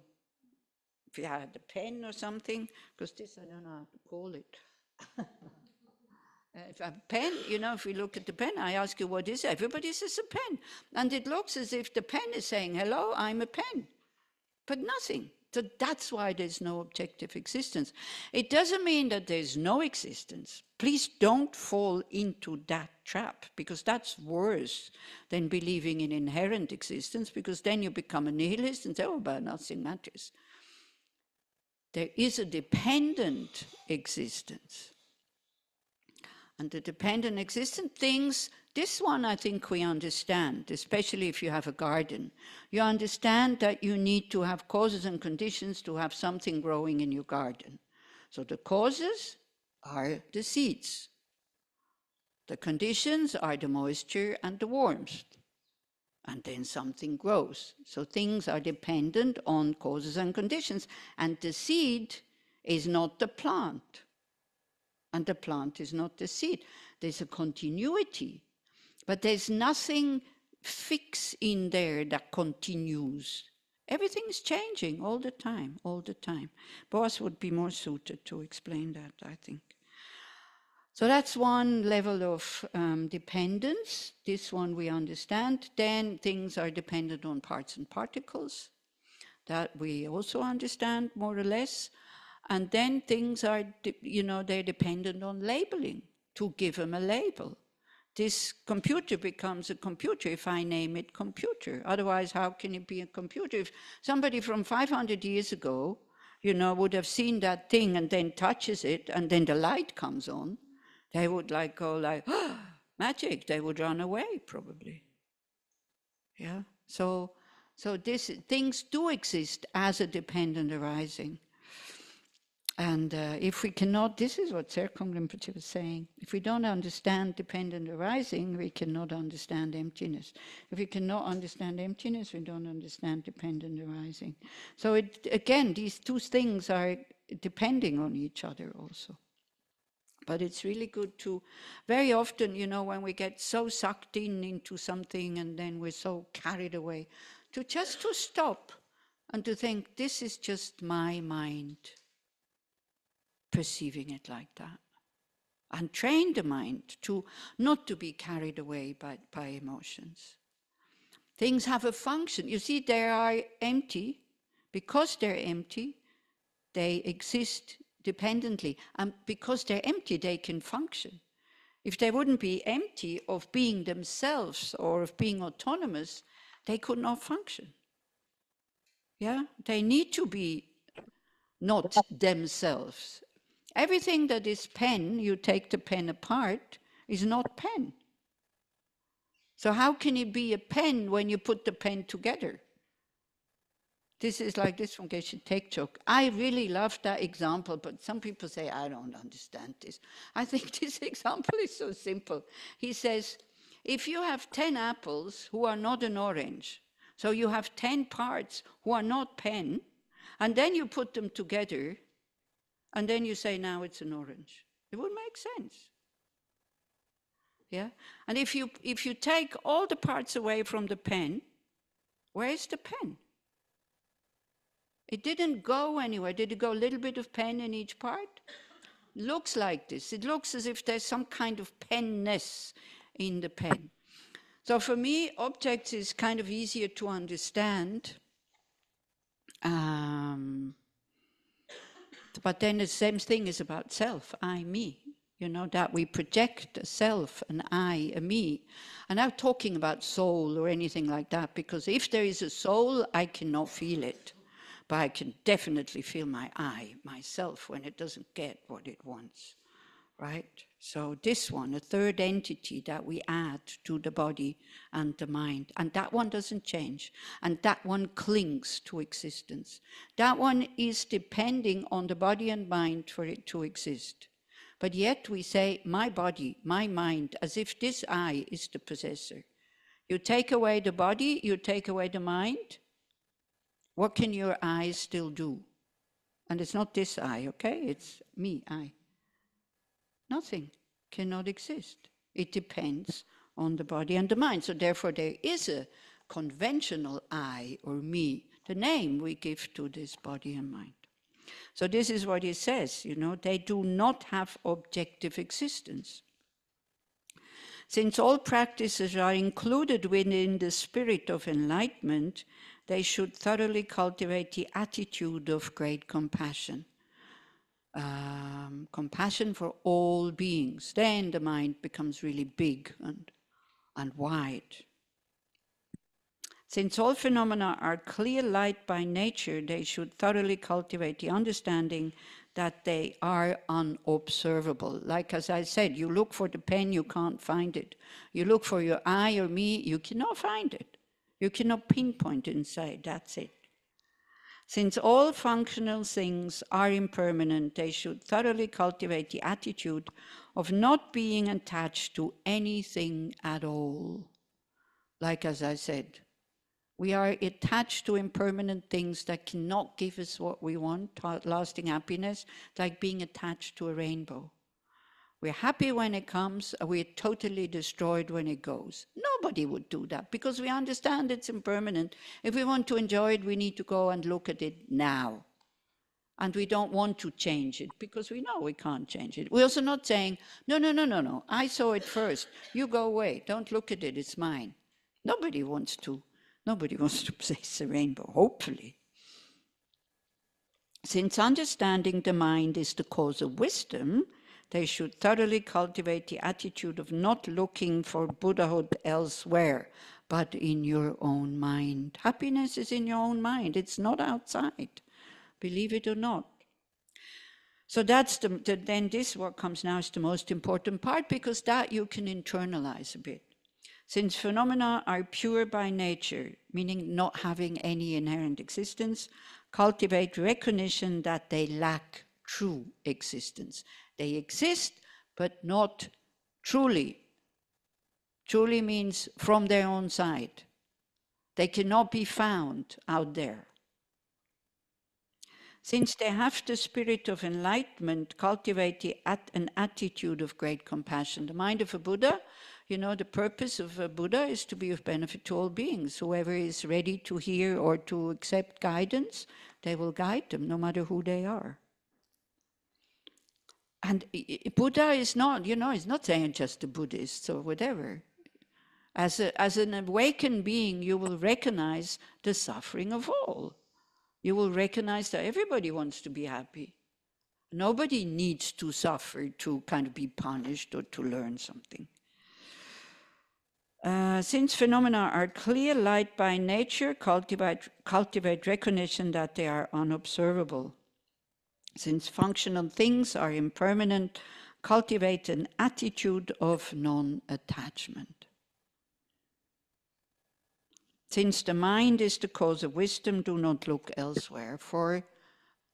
if you had a pen or something, because this I don't know how to call it. If a pen, you know, if we look at the pen, I ask you, what is it? Everybody says a pen. And it looks as if the pen is saying, hello, I'm a pen. But nothing. So that's why there's no objective existence. It doesn't mean that there's no existence. Please don't fall into that trap, because that's worse than believing in inherent existence, because then you become a nihilist and say, oh, but nothing matters. There is a dependent existence. And the dependent existent things, this one I think we understand, especially if you have a garden. You understand that you need to have causes and conditions to have something growing in your garden. So the causes are the seeds. The conditions are the moisture and the warmth. And then something grows. So things are dependent on causes and conditions. And the seed is not the plant. And the plant is not the seed. There's a continuity, but there's nothing fixed in there that continues. Everything is changing all the time, all the time. Boaz would be more suited to explain that, I think. So that's one level of dependence. This one we understand. Then things are dependent on parts and particles. That we also understand more or less. And then things are, you know, they're dependent on labeling, to give them a label. This computer becomes a computer if I name it computer. Otherwise, how can it be a computer? If somebody from 500 years ago, you know, would have seen that thing and then touches it and then the light comes on, they would go like, oh, magic. They would run away probably. Yeah. So things do exist as a dependent arising. And if we cannot, this is what Rinpoche was saying, if we don't understand dependent arising, we cannot understand emptiness. If we cannot understand emptiness, we don't understand dependent arising. So again, these two things are depending on each other also. But it's really good to, very often, when we get so sucked into something and then we're so carried away, to stop and to think, this is just my mind perceiving it like that. And train the mind to not to be carried away by emotions. Things have a function. You see, they are empty. Because they're empty, they exist dependently. And because they're empty, they can function. If they wouldn't be empty of being themselves or of being autonomous, they could not function. Yeah? They need to be not themselves. Everything that is pen, you take the pen apart, is not pen. So how can it be a pen when you put the pen together? This is like this from Geshe Tekchok. I really love that example, but some people say, I don't understand this. I think this example is so simple. He says, if you have 10 apples who are not an orange, so you have 10 parts who are not pen, and then you put them together, and then you say, now it's an orange. It would make sense. Yeah? And if you take all the parts away from the pen, where is the pen? It didn't go anywhere. Did it go a little bit of pen in each part? It looks like this. It looks as if there's some kind of penness in the pen. So for me, objects is kind of easier to understand. But then the same thing is about self, I, me. That we project a self, an I, a me. I'm not talking about soul or anything like that, because if there is a soul, I cannot feel it. But I can definitely feel my I, myself, when it doesn't get what it wants, right? So this one, a third entity that we add to the body and the mind, and that one doesn't change, and that one clings to existence. That one is depending on the body and mind for it to exist. But yet we say, my body, my mind, as if this I is the possessor. You take away the body, you take away the mind, what can your I still do? And it's not this I, okay? It's me, I. Nothing cannot exist. It depends on the body and the mind. So therefore there is a conventional I or me, the name we give to this body and mind. So this is what he says, they do not have objective existence. Since all practices are included within the spirit of enlightenment, they should thoroughly cultivate the attitude of great compassion. Compassion for all beings. Then the mind becomes really big and wide. Since all phenomena are clear light by nature, they should thoroughly cultivate the understanding that they are unobservable. Like as I said, you look for the pen, you can't find it. You look for your I or me, you cannot find it. You cannot pinpoint it and say, that's it. Since all functional things are impermanent, they should thoroughly cultivate the attitude of not being attached to anything at all. Like as I said, we are attached to impermanent things that cannot give us what we want, lasting happiness, like being attached to a rainbow. We're happy when it comes, we're totally destroyed when it goes. Nobody would do that because we understand it's impermanent. If we want to enjoy it, we need to go and look at it now. And we don't want to change it because we know we can't change it. We're also not saying, no, I saw it first. You go away, don't look at it, it's mine. Nobody wants to possess a rainbow, hopefully. Since understanding the mind is the cause of wisdom, they should thoroughly cultivate the attitude of not looking for Buddhahood elsewhere, but in your own mind. Happiness is in your own mind. It's not outside, believe it or not. So that's then this what comes now is the most important part, because that you can internalize a bit. Since phenomena are pure by nature, meaning not having any inherent existence, cultivate recognition that they lack true existence. They exist, but not truly. Truly means from their own side. They cannot be found out there. Since they have the spirit of enlightenment, cultivate an attitude of great compassion. The mind of a Buddha, the purpose of a Buddha is to be of benefit to all beings. Whoever is ready to hear or to accept guidance, they will guide them, no matter who they are. And Buddha is not, is not saying just the Buddhists or whatever. As an awakened being, you will recognize the suffering of all. You will recognize that everybody wants to be happy. Nobody needs to suffer to kind of be punished or to learn something. Since phenomena are clear light by nature, cultivate recognition that they are unobservable. Since functional things are impermanent, cultivate an attitude of non-attachment. Since the mind is the cause of wisdom, do not look elsewhere for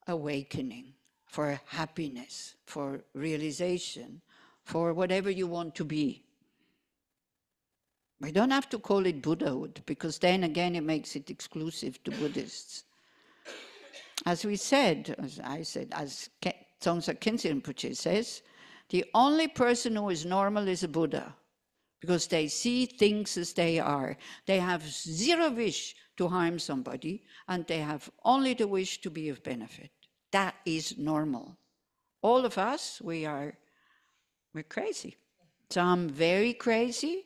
awakening, for happiness, for realization, for whatever you want to be. We don't have to call it Buddhahood, because then again it makes it exclusive to Buddhists. As we said, as Tsongsa Khyentse Rinpoche says, the only person who is normal is a Buddha, because they see things as they are. They have zero wish to harm somebody, and they have only the wish to be of benefit. That is normal. All of us, we're crazy. Some very crazy.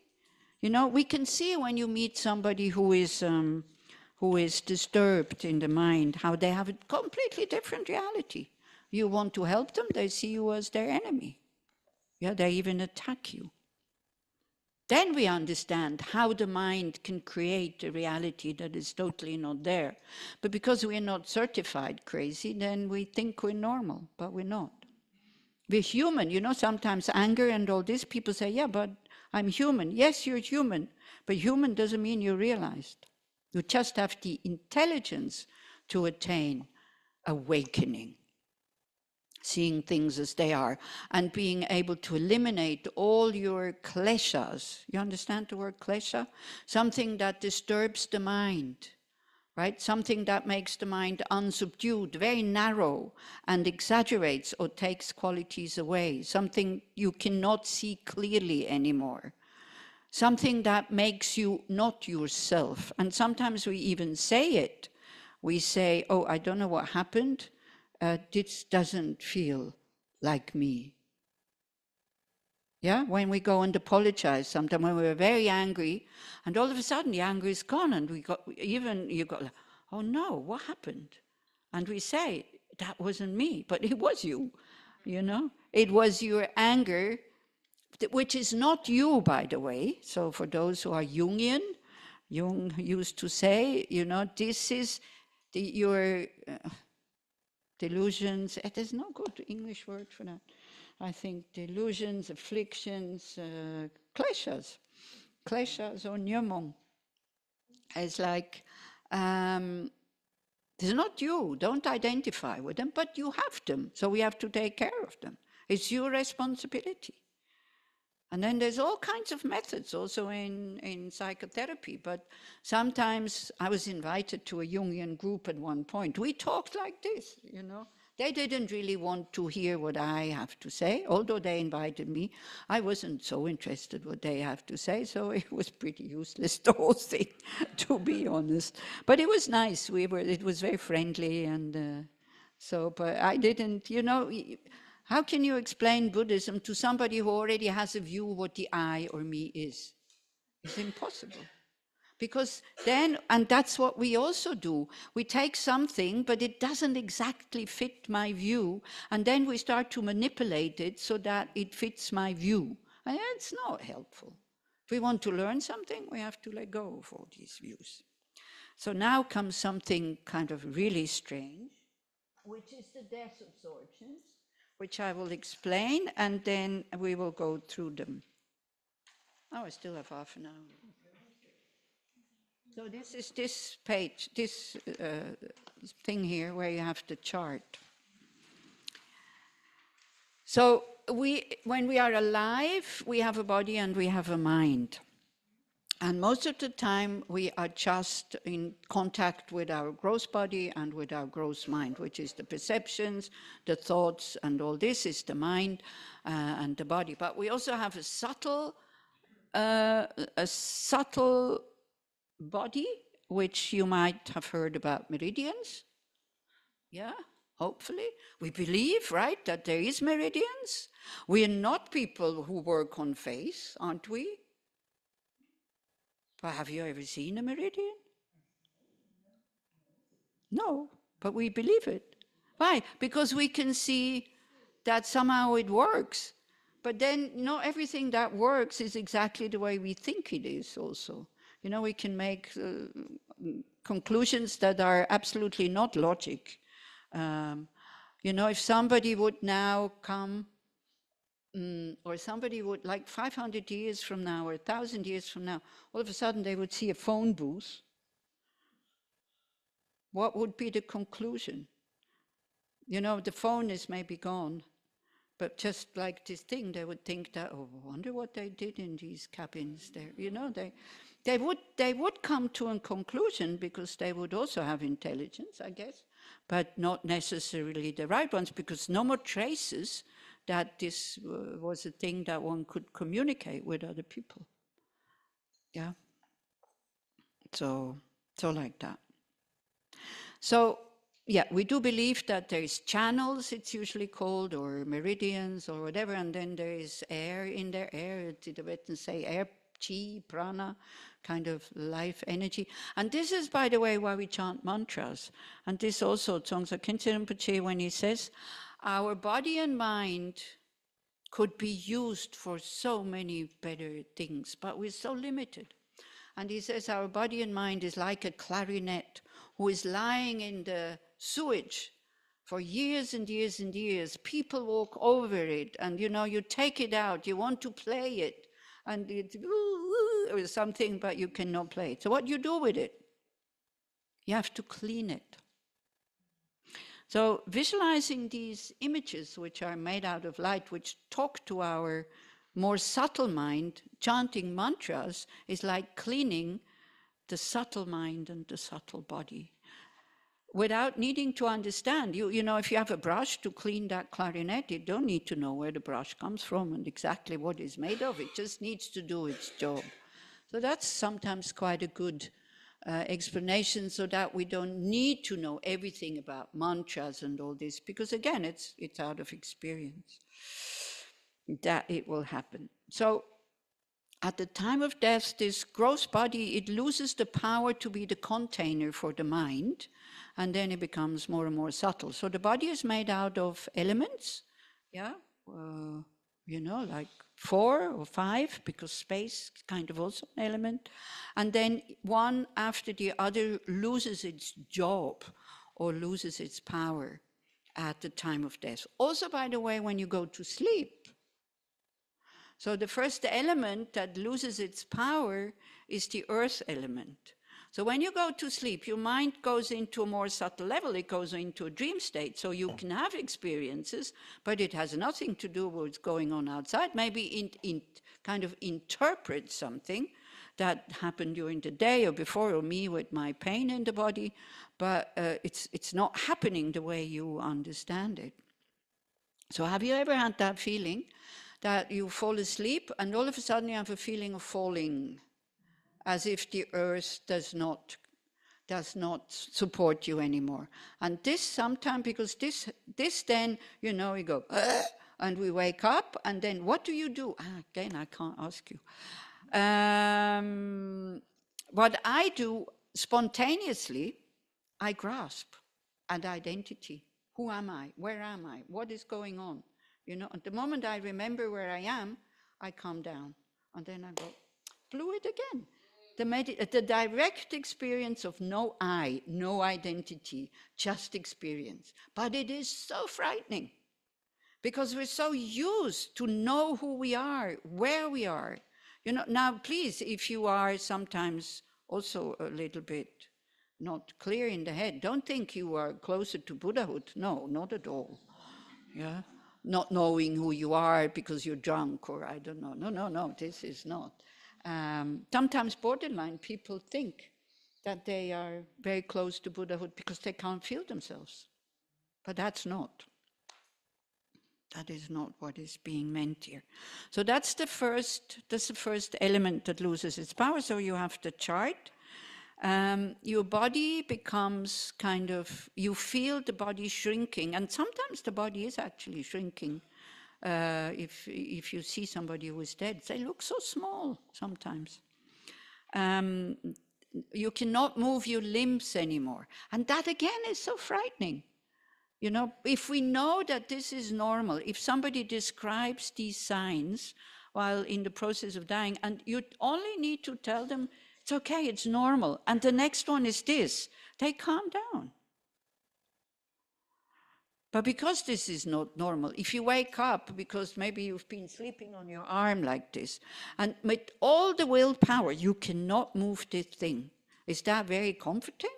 We can see when you meet somebody who is disturbed in the mind, how they have a completely different reality. You want to help them, they see you as their enemy. Yeah, they even attack you. Then we understand how the mind can create a reality that is totally not there. But because we're not certified crazy, then we think we're normal, but we're not. We're human. Sometimes anger and all this, people say, yeah, but I'm human. Yes, you're human, but human doesn't mean you're realized. You just have the intelligence to attain awakening, seeing things as they are, and being able to eliminate all your kleshas. You understand the word klesha? Something that disturbs the mind, right? Something that makes the mind unsubdued, very narrow, and exaggerates or takes qualities away. Something you cannot see clearly anymore. Something that makes you not yourself. And sometimes we even say it. We say, oh, I don't know what happened. This doesn't feel like me. Yeah, when we go and apologize, sometimes when we're very angry, and all of a sudden the anger is gone, and you go, oh no, what happened? And we say, that wasn't me, but it was you, It was your anger, which is not you, by the way. So for those who are Jungian, Jung used to say, this is your delusions. There's no good English word for that. I think delusions, afflictions, kleshas or nyamon. It's like, it's not you, don't identify with them, but you have them, so we have to take care of them. It's your responsibility. And then there's all kinds of methods also in psychotherapy, but sometimes I was invited to a Jungian group at one point. We talked like this, They didn't really want to hear what I have to say, although they invited me. I wasn't so interested what they have to say, so it was pretty useless, the whole thing, to be honest. But it was nice. It was very friendly, and but I didn't, how can you explain Buddhism to somebody who already has a view what the I or me is? It's impossible. Because then, and that's what we also do, we take something, but it doesn't exactly fit my view, and then we start to manipulate it so that it fits my view. And it's not helpful. If we want to learn something, we have to let go of all these views. So now comes something kind of really strange, which is the disabsorptions, which I will explain, and then we will go through them. Oh, I still have half an hour. So this is this page, this thing here where you have the chart. So when we are alive, we have a body and we have a mind. And most of the time, we are just in contact with our gross body and with our gross mind, which is the perceptions, the thoughts, and all this is the mind and the body. But we also have a subtle body, which you might have heard about meridians. Yeah, hopefully. We believe, right, that there is meridians. We are not people who work on faith, aren't we? But have you ever seen a meridian? No, but we believe it. Why? Because we can see that somehow it works. But then not everything that works is exactly the way we think it is also. You know, we can make conclusions that are absolutely not logic. You know, if somebody would now come, or somebody would, like 500 years from now or 1,000 years from now, all of a sudden they would see a phone booth, what would be the conclusion? You know, the phone is maybe gone, but just like this thing, they would think that, oh, I wonder what they did in these cabins there. You know, they would come to a conclusion because they would also have intelligence, I guess, but not necessarily the right ones, because no more traces that this was a thing that one could communicate with other people. Yeah. So like that. So, yeah, we do believe that there is channels, it's usually called, or meridians or whatever, and then there is air in there, air, Tibetans say air, chi, prana, kind of life energy. And this is, by the way, why we chant mantras. And this also, Tsongsa Khyentse Rinpoche, when he says, our body and mind could be used for so many better things, but we're so limited. And he says our body and mind is like a clarinet who is lying in the sewage for years and years and years. People walk over it, and you know, you take it out, you want to play it, and it's or something, but you cannot play it. So what do you do with it? You have to clean it. So visualizing these images, which are made out of light, which talk to our more subtle mind, chanting mantras is like cleaning the subtle mind and the subtle body without needing to understand. You know, if you have a brush to clean that clarinet, you don't need to know where the brush comes from and exactly what it's made of. It just needs to do its job. So that's sometimes quite a good explanation, so that we don't need to know everything about mantras and all this, because again, it's out of experience that it will happen. So at the time of death, this gross body, it loses the power to be the container for the mind, and then it becomes more and more subtle. So the body is made out of elements, yeah, you know, like 4 or 5, because space is kind of also an element. And then one after the other loses its job or loses its power at the time of death. Also, by the way, when you go to sleep. So the first element that loses its power is the earth element. So when you go to sleep, your mind goes into a more subtle level. It goes into a dream state. So you can have experiences, but it has nothing to do with what's going on outside. Maybe kind of interpret something that happened during the day or before, or me with my pain in the body, but it's not happening the way you understand it. So have you ever had that feeling that you fall asleep and all of a sudden you have a feeling of falling, as if the earth does not support you anymore? And this sometimes, because this then, you know, you go, and we wake up, and then what do you do? Again, I can't ask you. What I do spontaneously, I grasp an identity. Who am I? Where am I? What is going on? You know, at the moment I remember where I am, I calm down. And then I go, blew it again. The direct experience of no I, no identity, just experience. But it is so frightening, because we're so used to know who we are, where we are. You know, now please, if you are sometimes also a little bit not clear in the head, don't think you are closer to Buddhahood. No, not at all. Yeah. not knowing who you are because you're drunk, or I don't know. No, this is not. Sometimes borderline people think that they are very close to Buddhahood because they can't feel themselves. But that's not. That is not what is being meant here. So that's the first element that loses its power. So you have the chart. Your body becomes kind of, you feel the body shrinking, and sometimes the body is actually shrinking. If you see somebody who is dead, they look so small sometimes. You cannot move your limbs anymore. And that again is so frightening. You know, if we know that this is normal, if somebody describes these signs while in the process of dying, and you only need to tell them, it's okay, it's normal, and the next one is this, they calm down. But because this is not normal, if you wake up because maybe you've been sleeping on your arm like this, and with all the willpower, you cannot move this thing, is that very comforting?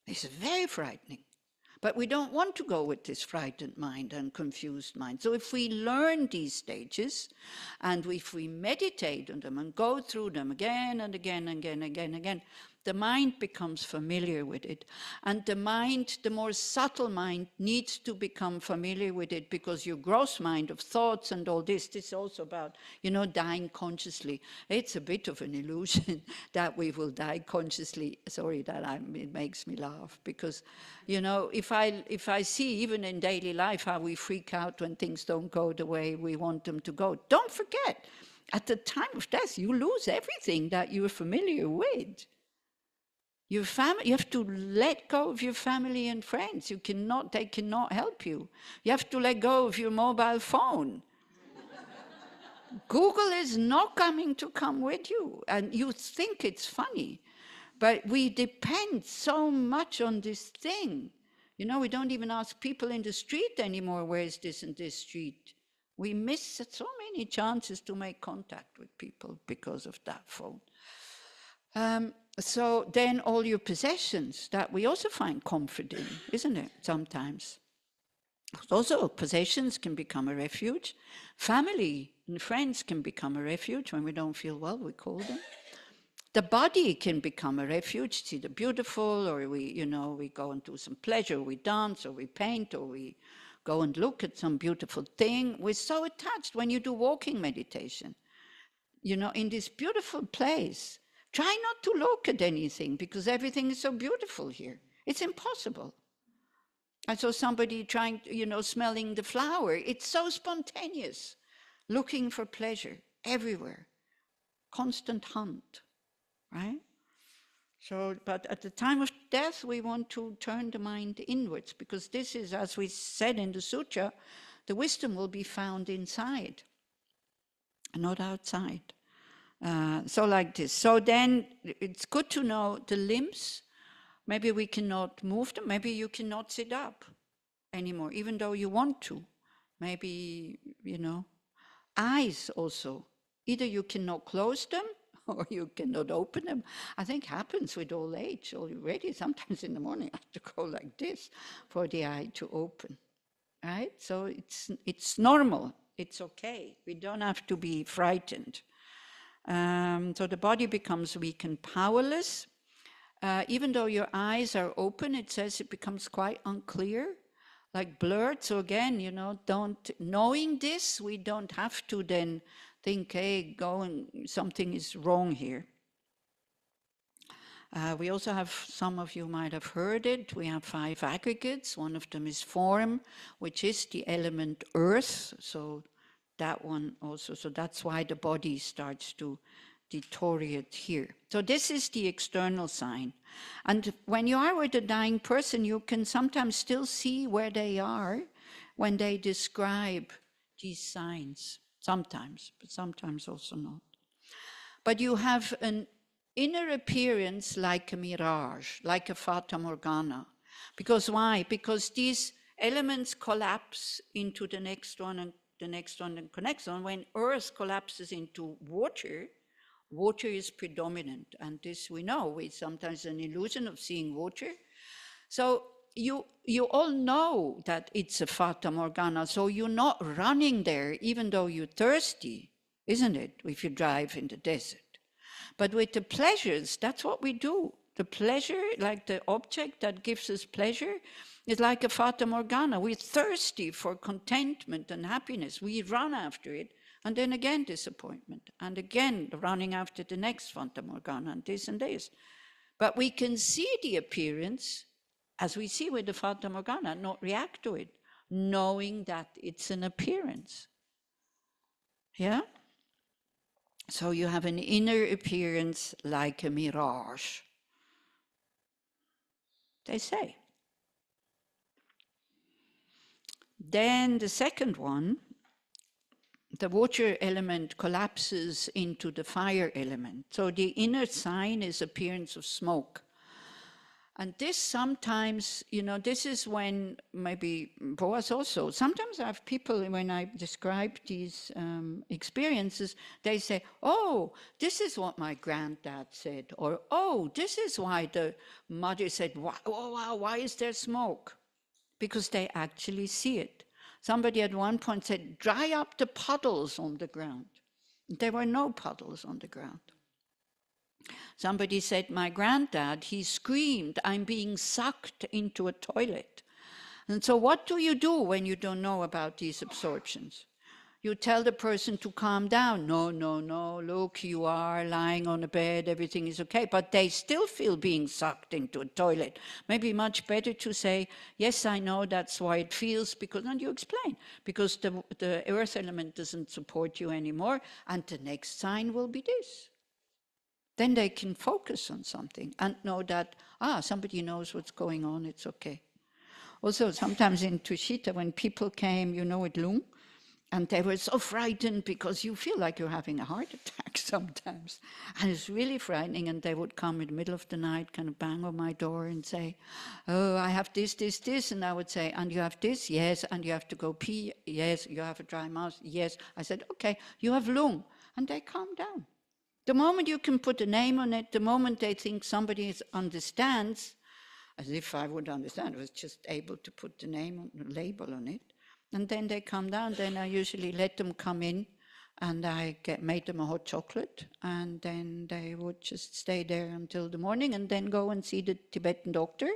It's very frightening. But we don't want to go with this frightened mind and confused mind. So if we learn these stages, and if we meditate on them and go through them again and again and again, the mind becomes familiar with it. And the mind, the more subtle mind, needs to become familiar with it, because your gross mind of thoughts and all this is also about, you know, dying consciously. It's a bit of an illusion that we will die consciously. Sorry that it makes me laugh, because, you know, if I see even in daily life how we freak out when things don't go the way we want them to go, don't forget, at the time of death, you lose everything that you're familiar with. Your family, you have to let go of your family and friends. They cannot help you. You have to let go of your mobile phone. Google is not coming to come with you, and you think it's funny, but we depend so much on this thing. You know, we don't even ask people in the street anymore, where is this in this street? We miss so many chances to make contact with people because of that phone. So then all your possessions that we also find comfort in, isn't it, sometimes? Also, possessions can become a refuge. Family and friends can become a refuge. When we don't feel well, we call them. The body can become a refuge, see the beautiful, or we go and do some pleasure, we dance, or we paint, or we go and look at some beautiful thing. We're so attached when you do walking meditation, you know, in this beautiful place. Try not to look at anything, because everything is so beautiful here. It's impossible. I saw somebody trying, smelling the flower. It's so spontaneous, looking for pleasure everywhere. Constant hunt, right? So, but at the time of death, we want to turn the mind inwards, because this is, as we said in the sutra, the wisdom will be found inside, not outside. So like this. So then it's good to know the limbs. Maybe we cannot move them. Maybe you cannot sit up anymore, even though you want to. Maybe, eyes also. Either you cannot close them or you cannot open them. I think happens with old age already. Sometimes in the morning I have to go like this for the eye to open, right? So it's normal. It's okay. We don't have to be frightened. So the body becomes weak and powerless. Even though your eyes are open, it says it becomes quite unclear, like blurred. So again, knowing this, we don't have to then think, hey, something is wrong here. We also have, some of you might have heard it, we have 5 aggregates. One of them is form, which is the element earth. So that one also, so that's why the body starts to deteriorate here. So this is the external sign. And when you are with a dying person, you can sometimes still see where they are when they describe these signs. Sometimes, but sometimes also not. But you have an inner appearance like a mirage, like a fata morgana. Because why? Because these elements collapse into the next one and the next one and the next one. When earth collapses into water, water is predominant. And this we know, it's sometimes an illusion of seeing water. So you all know that it's a Fata Morgana, so you're not running there, even though you're thirsty, isn't it, if you drive in the desert? But with the pleasures, that's what we do. The pleasure, like the object that gives us pleasure, is like a Fata Morgana. We're thirsty for contentment and happiness. We run after it, and then again disappointment, and again running after the next Fata Morgana, and this and this. But we can see the appearance, as we see with the Fata Morgana, not react to it, knowing that it's an appearance. Yeah? So you have an inner appearance like a mirage, they say. Then the second one, the water element collapses into the fire element. So the inner sign is appearance of smoke. And this sometimes, this is when maybe Boaz also, sometimes I have people, when I describe these experiences, they say, oh, this is what my granddad said, or, oh, this is why the mother said, why is there smoke? Because they actually see it. Somebody at one point said, dry up the puddles on the ground. There were no puddles on the ground. Somebody said, my granddad, he screamed, I'm being sucked into a toilet. And so what do you do when you don't know about these absorptions? You tell the person to calm down. No, look, you are lying on a bed, everything is okay. But they still feel being sucked into a toilet. Maybe much better to say, yes, I know that's why it feels, because, and you explain, because the earth element doesn't support you anymore, and the next sign will be this. Then they can focus on something and know that, somebody knows what's going on, it's okay. Also, sometimes in Tushita, when people came, with Lung, and they were so frightened because you feel like you're having a heart attack sometimes. And it's really frightening, and they would come in the middle of the night, kind of bang on my door and say, oh, I have this, and I would say, and you have this? Yes. And you have to go pee? Yes. You have a dry mouth? Yes. I said, okay, you have Lung. And they calm down. The moment you can put a name on it, the moment they think somebody understands, as if I would understand, I was just able to put the name on the label on it, and then they come down, then I usually let them come in, and I made them a hot chocolate, and then they would just stay there until the morning, and then go and see the Tibetan doctor,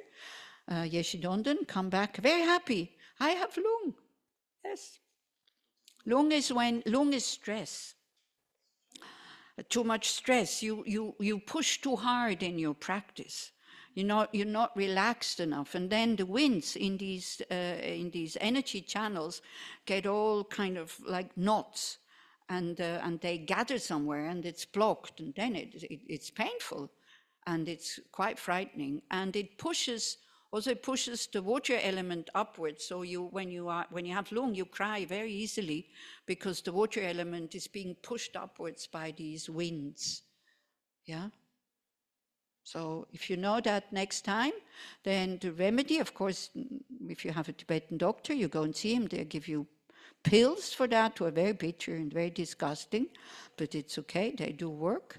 Yeshidondan, come back, very happy. I have Lung. Yes. Lung is stress. Too much stress, you push too hard in your practice. You're not relaxed enough, and then the winds in these energy channels get all kind of like knots, and they gather somewhere, and it's blocked, and then it's painful, and it's quite frightening, and it pushes the water element upwards. So when you have Lung, you cry very easily because the water element is being pushed upwards by these winds. Yeah. So if you know that next time, then the remedy, of course, if you have a Tibetan doctor, you go and see him. They give you pills for that, who are very bitter and very disgusting, but it's okay. They do work.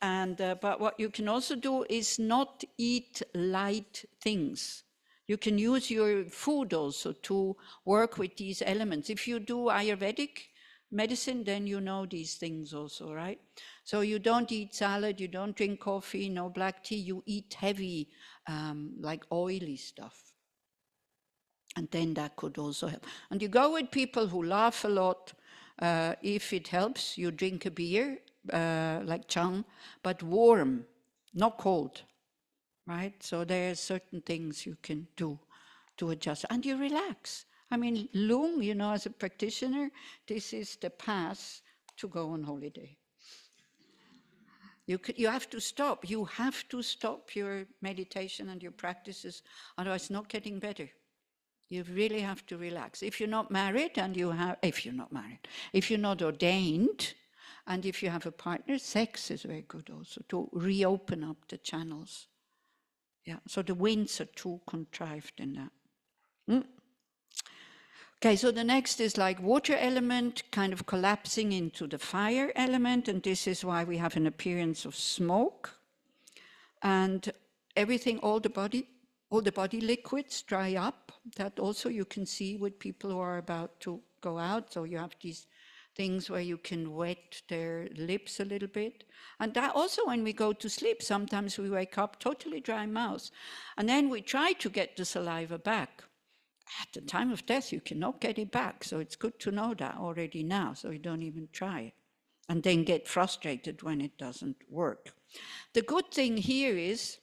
And but what you can also do is not eat light things. You can use your food also to work with these elements. If you do Ayurvedic medicine, then you know these things also, right? So you don't eat salad, you don't drink coffee, no black tea, you eat heavy, like oily stuff. And then that could also help. And you go with people who laugh a lot. If it helps, you drink a beer, like Chang, but warm, not cold, right? So there are certain things you can do to adjust, and you relax. I mean, Lung, as a practitioner, this is the path to go on holiday. You have to stop. You have to stop your meditation and your practices, otherwise it's not getting better. You really have to relax. If you're not married, if you're not ordained, and if you have a partner, sex is very good also to reopen up the channels. Yeah, so the winds are too contrived in that. Okay, so the next is like water element kind of collapsing into the fire element, and this is why we have an appearance of smoke. And everything, all the body all the body liquids dry up. That also you can see with people who are about to go out. So you have these things where you can wet their lips a little bit. And that also when we go to sleep, sometimes we wake up totally dry mouth. And then we try to get the saliva back. At the time of death, you cannot get it back. So it's good to know that already now, so you don't even try. And then get frustrated when it doesn't work. The good thing here is,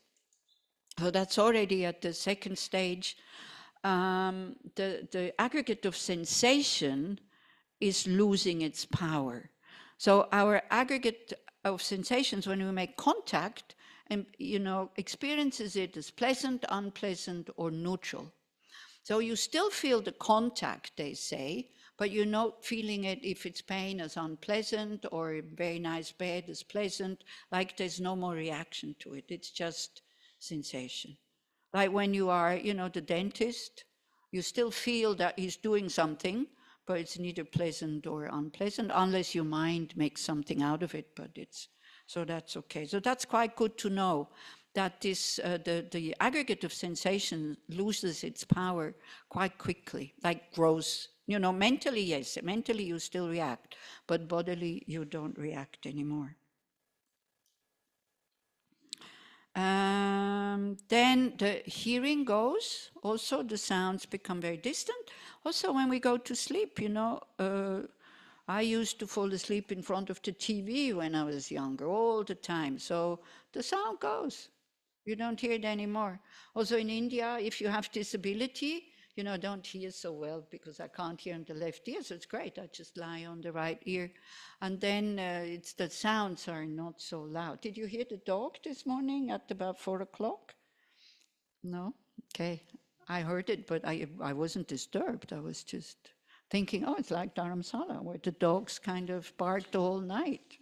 so that's already at the second stage, the aggregate of sensation is losing its power. So our aggregate of sensations, when we make contact, and experiences it as pleasant, unpleasant, or neutral. So you still feel the contact, they say, but you're not feeling it if it's pain as unpleasant or a very nice bed as pleasant, like there's no more reaction to it. It's just sensation. Like when you are, the dentist, you still feel that he's doing something, but it's neither pleasant or unpleasant, unless your mind makes something out of it, but so that's okay. So that's quite good to know, that this the aggregate of sensation loses its power quite quickly, like grows. Mentally, yes, mentally you still react, but bodily you don't react anymore. Then the hearing goes, also the sounds become very distant. Also when we go to sleep, I used to fall asleep in front of the TV when I was younger, all the time. So the sound goes. You don't hear it anymore. Also in India, if you have disability, I don't hear so well because I can't hear on the left ear, so it's great. I just lie on the right ear. And then the sounds are not so loud. Did you hear the dog this morning at about 4 o'clock? No? Okay. I heard it, but I wasn't disturbed. I was just thinking, oh, it's like Dharamsala, where the dogs kind of barked the whole night.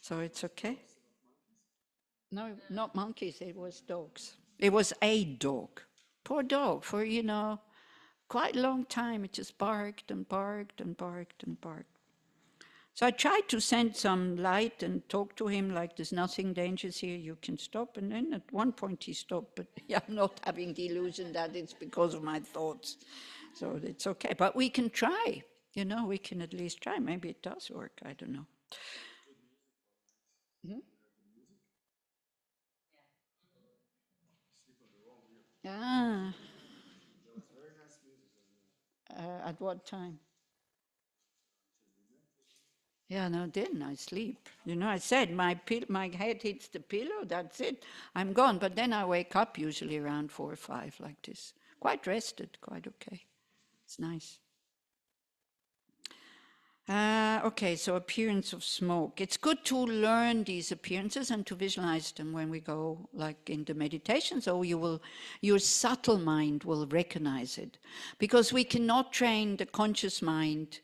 So it's okay. No, not monkeys, it was dogs. It was a dog. Poor dog, for, quite a long time. It just barked and barked and barked and barked. So I tried to send some light and talk to him like there's nothing dangerous here, you can stop. And then at one point he stopped, but I'm not having the illusion that it's because of my thoughts. So it's okay. But we can try, we can at least try. Maybe it does work, I don't know. Hmm? Ah. At what time? Yeah, no, then I sleep. I said my head hits the pillow, that's it. I'm gone. But then I wake up usually around 4 or 5 like this. Quite rested, quite okay. It's nice. Okay, so appearance of smoke. It's good to learn these appearances and to visualize them when we go like in the meditation. So your subtle mind will recognize it. Because we cannot train the conscious mind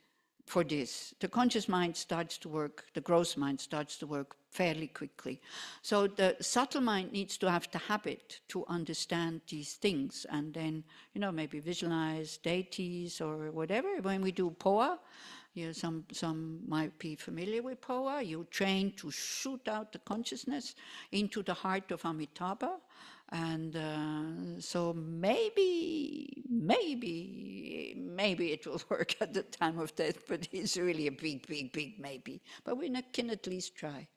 for this. The conscious mind starts to work, the gross mind starts to work fairly quickly. So the subtle mind needs to have the habit to understand these things and then, maybe visualize deities or whatever. When we do Poa, some might be familiar with Poa. You train to shoot out the consciousness into the heart of Amitabha. And so maybe it will work at the time of death, but it's really a big maybe. But we can at least try,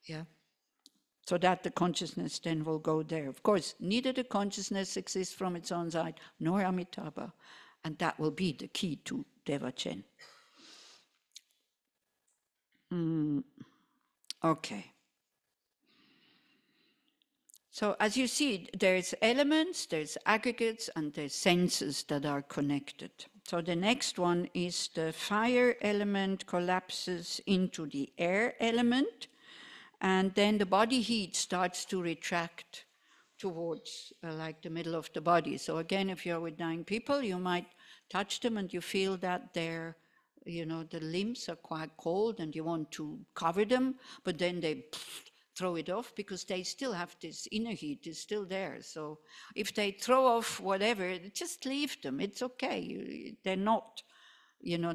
yeah. So that the consciousness then will go there. Of course, neither the consciousness exists from its own side, nor Amitabha. And that will be the key to Devachen. Okay. So as you see, there's elements, there's aggregates, and there's senses that are connected. So the next one is the fire element collapses into the air element, and then the body heat starts to retract towards like the middle of the body. So again, if you're with dying people, you might touch them and you feel that they're, the limbs are quite cold and you want to cover them, but then they throw it off because they still have this inner heat, is still there. So if they throw off whatever, just leave them. It's okay. They're not,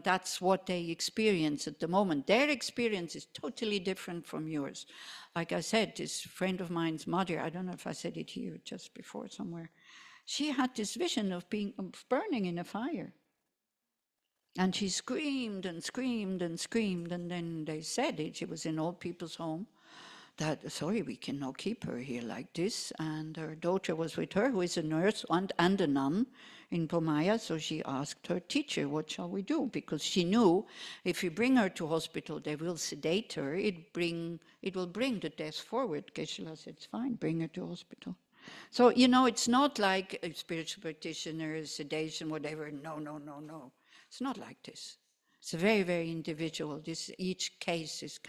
that's what they experience at the moment. Their experience is totally different from yours. Like I said, this friend of mine's mother, I don't know if I said it here just before somewhere, she had this vision of burning in a fire. And she screamed and screamed and screamed, and then they said it, she was in old people's home, that, sorry, we cannot keep her here like this. And her daughter was with her, who is a nurse and a nun in Pomaya, so she asked her teacher, what shall we do? Because she knew if we bring her to hospital, they will sedate her, it will bring the death forward. Geshe-la said, it's fine, bring her to hospital. So, it's not like a spiritual practitioner, sedation, whatever, no. It's not like this. It's very, very individual. Each case is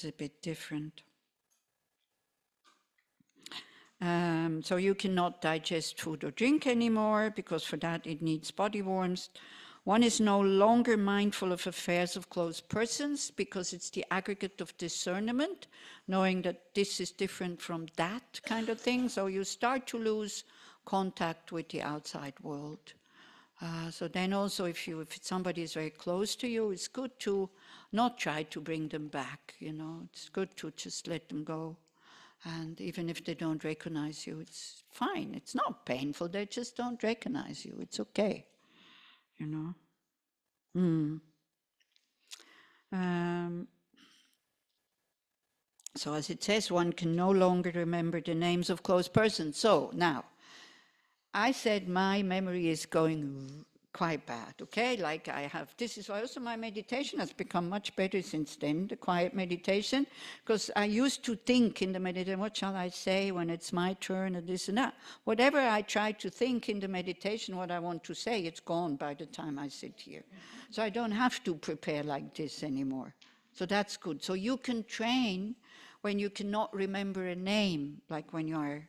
a bit different. So you cannot digest food or drink anymore, because for that it needs body warmth. One is no longer mindful of affairs of close persons, because it's the aggregate of discernment, knowing that this is different from that kind of thing. So you start to lose contact with the outside world. So then also if somebody is very close to you, it's good to not try to bring them back, It's good to just let them go. And even if they don't recognize you, it's fine. It's not painful. They just don't recognize you. It's okay, So as it says, one can no longer remember the names of close persons. So now, I said my memory is going quite bad, okay? This is why also my meditation has become much better since then, the quiet meditation, because I used to think in the meditation, what shall I say when it's my turn and this and that. Whatever I try to think in the meditation, what I want to say, it's gone by the time I sit here. So I don't have to prepare like this anymore. So that's good. So you can train when you cannot remember a name, like when you are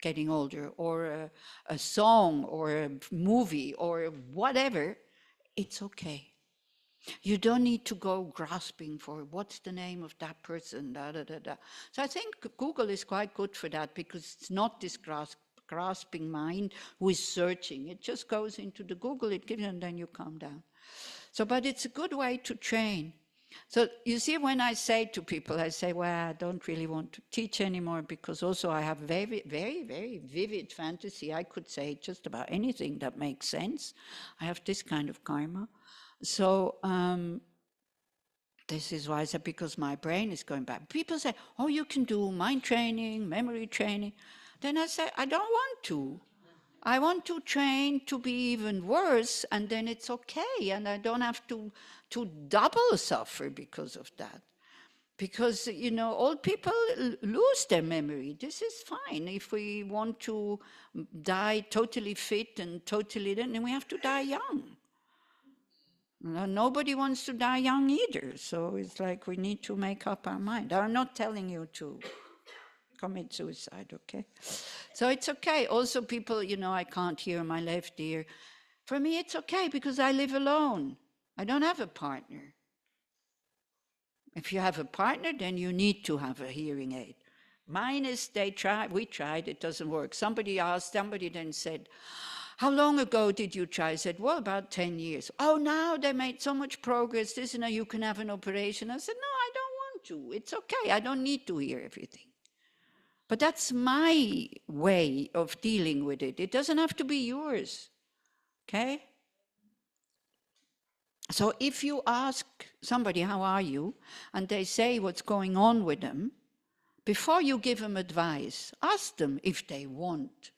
getting older, or a song, or a movie, or whatever, it's okay. You don't need to go grasping for what's the name of that person, So I think Google is quite good for that, because it's not this grasping mind who is searching. It just goes into the Google, it gives, and then you calm down. So, but it's a good way to train. So you see, when I say to people, I say, well, I don't really want to teach anymore, because also I have very, very, very vivid fantasy. I could say just about anything that makes sense. I have this kind of karma. So this is why I said, because my brain is going back. People say, oh, you can do mind training, memory training. Then I say, I don't want to. I want to train to be even worse, and then it's okay, and I don't have to double suffer because of that. Because, old people lose their memory. This is fine. If we want to die totally fit and totally, then we have to die young. Nobody wants to die young either, so it's like we need to make up our mind. I'm not telling you to commit suicide, okay? So it's okay. Also people, I can't hear my left ear. For me, it's okay, because I live alone. I don't have a partner. If you have a partner, then you need to have a hearing aid. Mine is, we tried, it doesn't work. Somebody then said, how long ago did you try? I said, well, about 10 years. Oh, now they made so much progress, you can have an operation. I said, no, I don't want to. It's okay, I don't need to hear everything. But that's my way of dealing with it. It doesn't have to be yours, okay? So if you ask somebody, how are you? And they say what's going on with them, before you give them advice, ask them if they want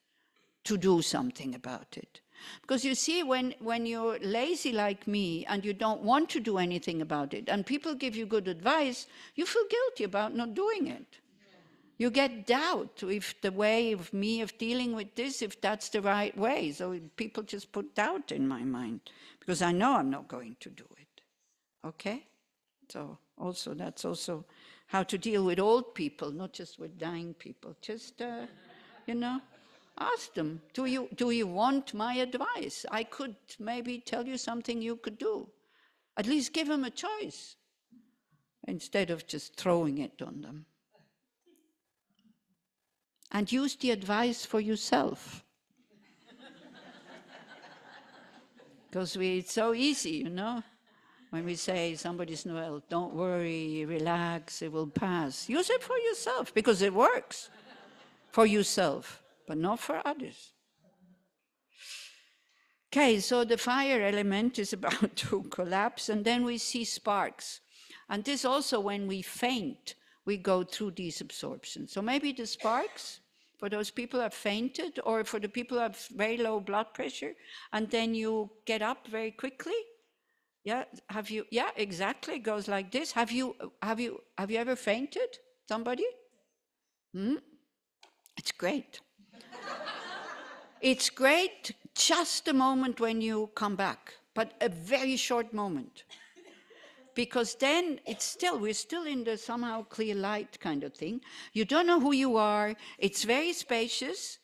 to do something about it. Because you see, when you're lazy like me and you don't want to do anything about it, and people give you good advice, you feel guilty about not doing it. You get doubt if the way of me of dealing with this, if that's the right way. So people just put doubt in my mind, because I know I'm not going to do it. Okay? So also that's also how to deal with old people, not just with dying people. Just, ask them, do you want my advice? I could maybe tell you something you could do. At least give them a choice, instead of just throwing it on them. And use the advice for yourself. Because it's so easy, when we say somebody's well, don't worry, relax, it will pass. Use it for yourself, because it works for yourself. but not for others. Okay, so the fire element is about to collapse, and then we see sparks. And this also, when we faint, we go through these absorptions. So maybe the sparks, for those people who have fainted, or for the people who have very low blood pressure, and then you get up very quickly. Yeah, have you? Yeah, exactly. It goes like this. Have you ever fainted? Somebody? It's great. It's great just the moment when you come back, but a very short moment. Because then we're still in the somehow clear light kind of thing. You don't know who you are. It's very spacious.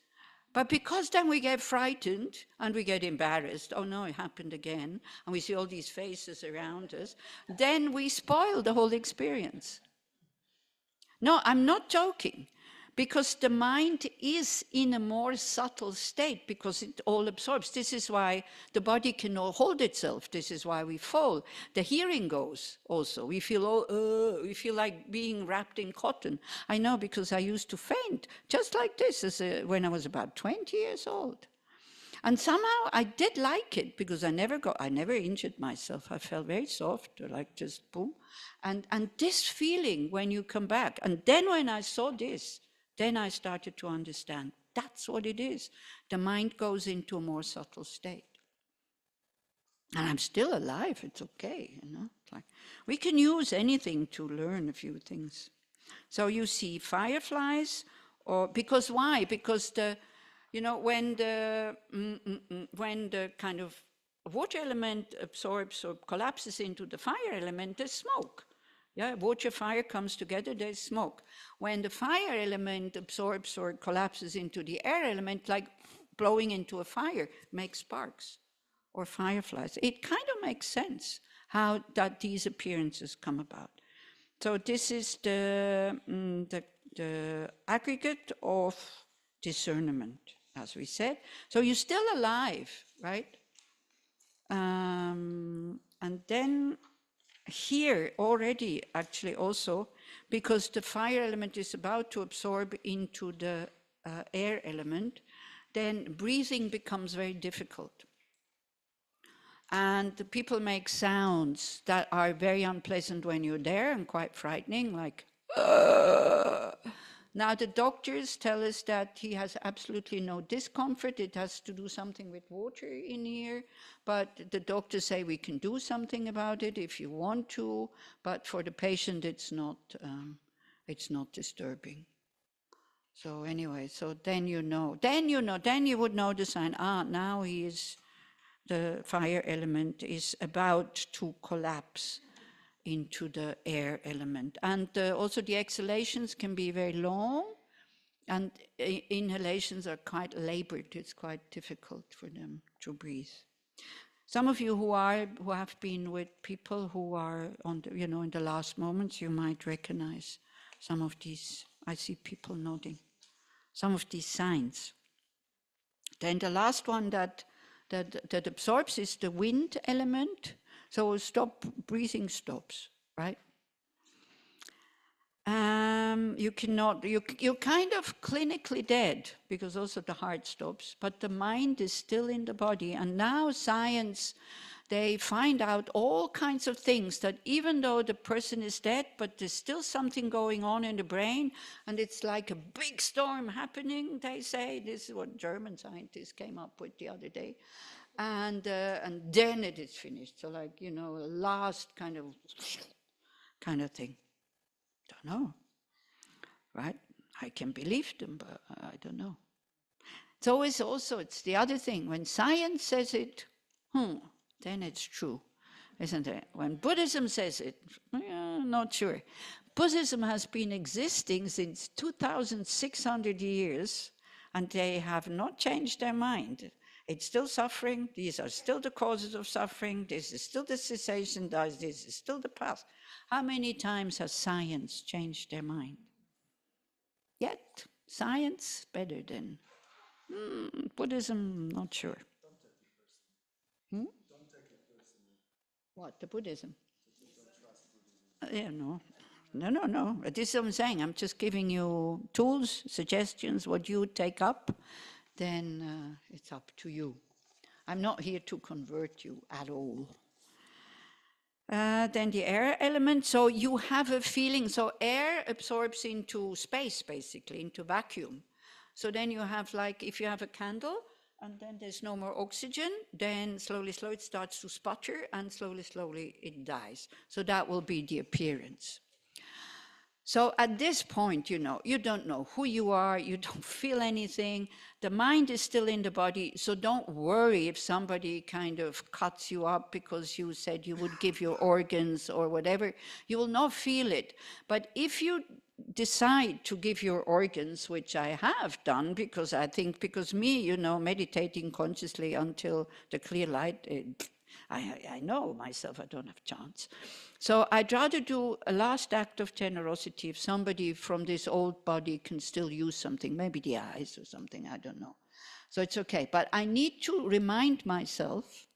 But because then we get frightened and we get embarrassed, oh no, it happened again, and we see all these faces around us, then we spoil the whole experience. No, I'm not joking, because the mind is in a more subtle state because it all absorbs. This is why the body cannot hold itself. This is why we fall. The hearing goes also. We feel like being wrapped in cotton. I know, because I used to faint just like this when I was about 20 years old. And somehow I did like it, because I never injured myself. I felt very soft, like just boom. And this feeling when you come back, and then when I saw this, then I started to understand that's what it is. The mind goes into a more subtle state. And I'm still alive, it's okay, you know. It's like, we can use anything to learn a few things. So you see fireflies, because why? Because when the kind of water element absorbs or collapses into the fire element, there's smoke. Yeah, water, fire comes together, there's smoke. When the fire element absorbs or collapses into the air element, like blowing into a fire, makes sparks or fireflies. It kind of makes sense how that these appearances come about. So this is the aggregate of discernment, as we said. So you're still alive, right? And then here already, actually also, because the fire element is about to absorb into the air element, then breathing becomes very difficult. And the people make sounds that are very unpleasant when you're there and quite frightening, like, Now the doctors tell us that he has absolutely no discomfort. It has to do something with water in here, but the doctors say we can do something about it if you want to, but for the patient it's not disturbing. So anyway, so then you would know the sign, now the fire element is about to collapse into the air element. And also the exhalations can be very long, and inhalations are quite labored. It's quite difficult for them to breathe. Some of you who have been with people who are on the, in the last moments, you might recognize some of these. I see people nodding. Some of these signs. Then the last one that absorbs is the wind element. So breathing stops, right? You're kind of clinically dead, because also the heart stops, but the mind is still in the body. And now science, they find out all kinds of things, that even though the person is dead, but there's still something going on in the brain, and it's like a big storm happening, they say. This is what German scientists came up with the other day. And then it is finished. So like, a last kind of thing. Don't know, right? I can believe them, but I don't know. So it's the other thing. When science says it, then it's true, isn't it? When Buddhism says it, not sure. Buddhism has been existing since 2,600 years, and they have not changed their mind. It's still suffering. These are still the causes of suffering. This is still the cessation. This is still the path. How many times has science changed their mind? Yet, science better than Buddhism, not sure. Don't take it personally. What, the Buddhism? Yeah, no. No. This is what I'm saying. I'm just giving you tools, suggestions, what you take up. Then it's up to you. I'm not here to convert you at all. Then the air element. So you have a feeling. So air absorbs into space, basically, into vacuum. So then you have, like, if you have a candle, and then there's no more oxygen, then slowly it starts to sputter, and slowly it dies. So that will be the appearance. So at this point, you don't know who you are, you don't feel anything, the mind is still in the body, so don't worry if somebody kind of cuts you up because you said you would give your organs or whatever. You will not feel it. But if you decide to give your organs, which I have done, because me, meditating consciously until the clear light, I know myself, I don't have chance. So I'd rather do a last act of generosity if somebody from this old body can still use something, maybe the eyes or something, I don't know. So it's okay. But I need to remind myself,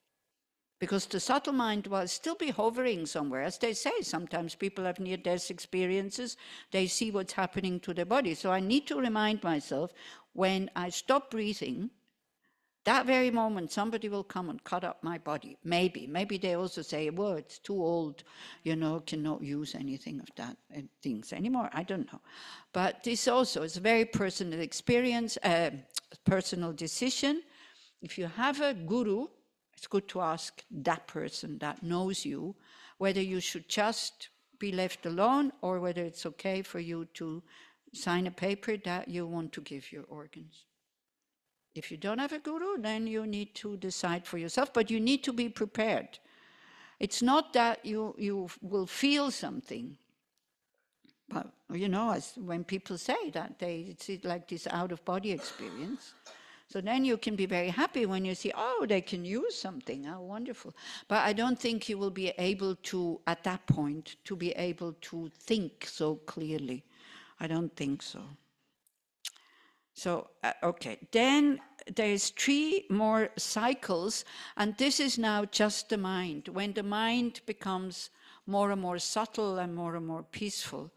because the subtle mind will still be hovering somewhere. As they say, sometimes people have near-death experiences, they see what's happening to their body. So I need to remind myself, when I stop breathing, that very moment, somebody will come and cut up my body. Maybe they also say, well, it's too old, cannot use anything of that things anymore. I don't know. But this also is a very personal experience, personal decision. If you have a guru, it's good to ask that person that knows you whether you should just be left alone or whether it's okay for you to sign a paper that you want to give your organs. If you don't have a guru, then you need to decide for yourself, but you need to be prepared. It's not that you will feel something, but as when people say that, it's like this out-of-body experience. So then you can be very happy when you see, oh, they can use something, how wonderful. But I don't think you will be able to, at that point, to be able to think so clearly. I don't think so. So, okay, then there's 3 more cycles, and this is now just the mind. When the mind becomes more and more subtle and more peaceful.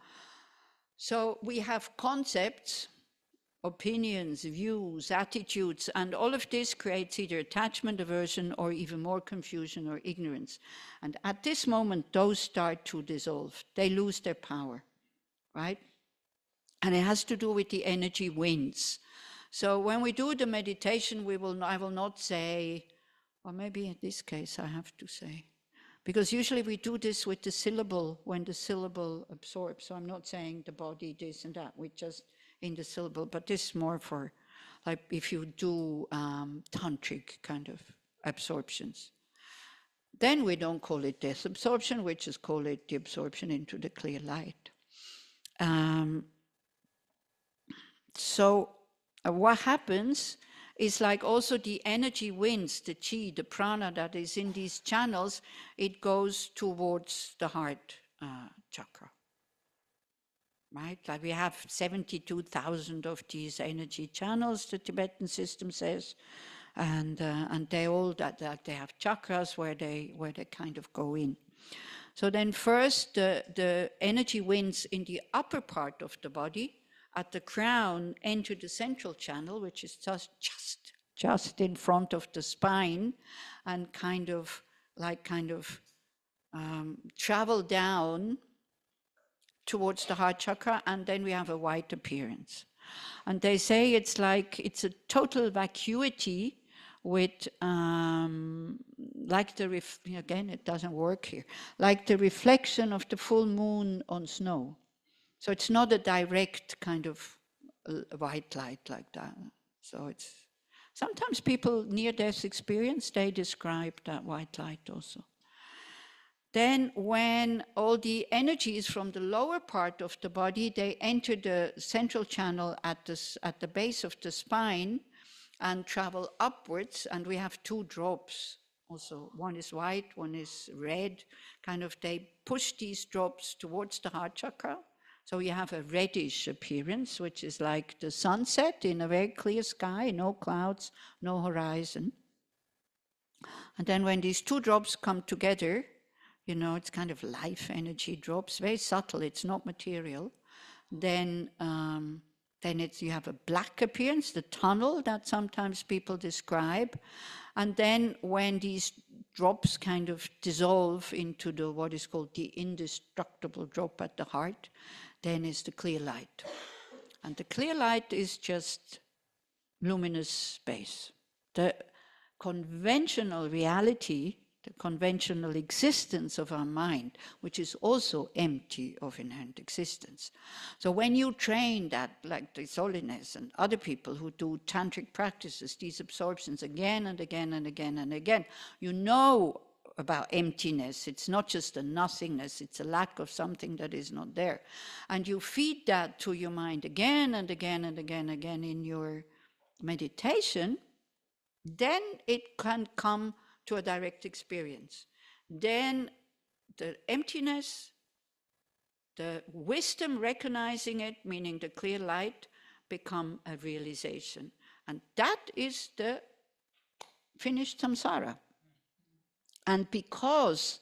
So we have concepts, opinions, views, attitudes, and all of this creates either attachment, aversion, or even more confusion or ignorance. And at this moment, those start to dissolve. They lose their power, right? And it has to do with the energy winds. So when we do the meditation, I will not say, or maybe in this case I have to say, because usually we do this with the syllable, when the syllable absorbs. So I'm not saying the body, this and that, we just in the syllable, but this is more for, like, if you do tantric kind of absorptions. Then we don't call it death absorption, we just call it the absorption into the clear light. So what happens is, like, also the energy winds, the chi, the prana that is in these channels, it goes towards the heart chakra. Right? Like we have 72,000 of these energy channels, the Tibetan system says, and they all that they have chakras where they kind of go in. So then first the energy winds in the upper part of the body at the crown enter the central channel, which is just in front of the spine, and kind of travel down towards the heart chakra, and then we have a white appearance. And they say it's a total vacuity with, again, it doesn't work here, like the reflection of the full moon on snow. So it's not a direct kind of white light like that. So it's, sometimes people near-death experience, they describe that white light also. Then when all the energies from the lower part of the body, they enter the central channel at the base of the spine and travel upwards, and we have 2 drops also. One is white, one is red, kind of they push these drops towards the heart chakra. So you have a reddish appearance, which is like the sunset in a very clear sky, no clouds, no horizon. And then when these 2 drops come together, it's kind of life energy drops, very subtle, it's not material, then you have a black appearance, the tunnel that sometimes people describe. And then when these drops kind of dissolve into what is called the indestructible drop at the heart, then is the clear light. And the clear light is just luminous space. The conventional reality, the conventional existence of our mind, which is also empty of inherent existence. So when you train that, like the Soliness and other people who do tantric practices, these absorptions again and again and again and again, you know about emptiness. It's not just a nothingness, it's a lack of something that is not there. And you feed that to your mind again and again and again and again in your meditation, then it can come to a direct experience. Then the emptiness, the wisdom recognizing it, meaning the clear light, become a realization. And that is the finished samsara. And because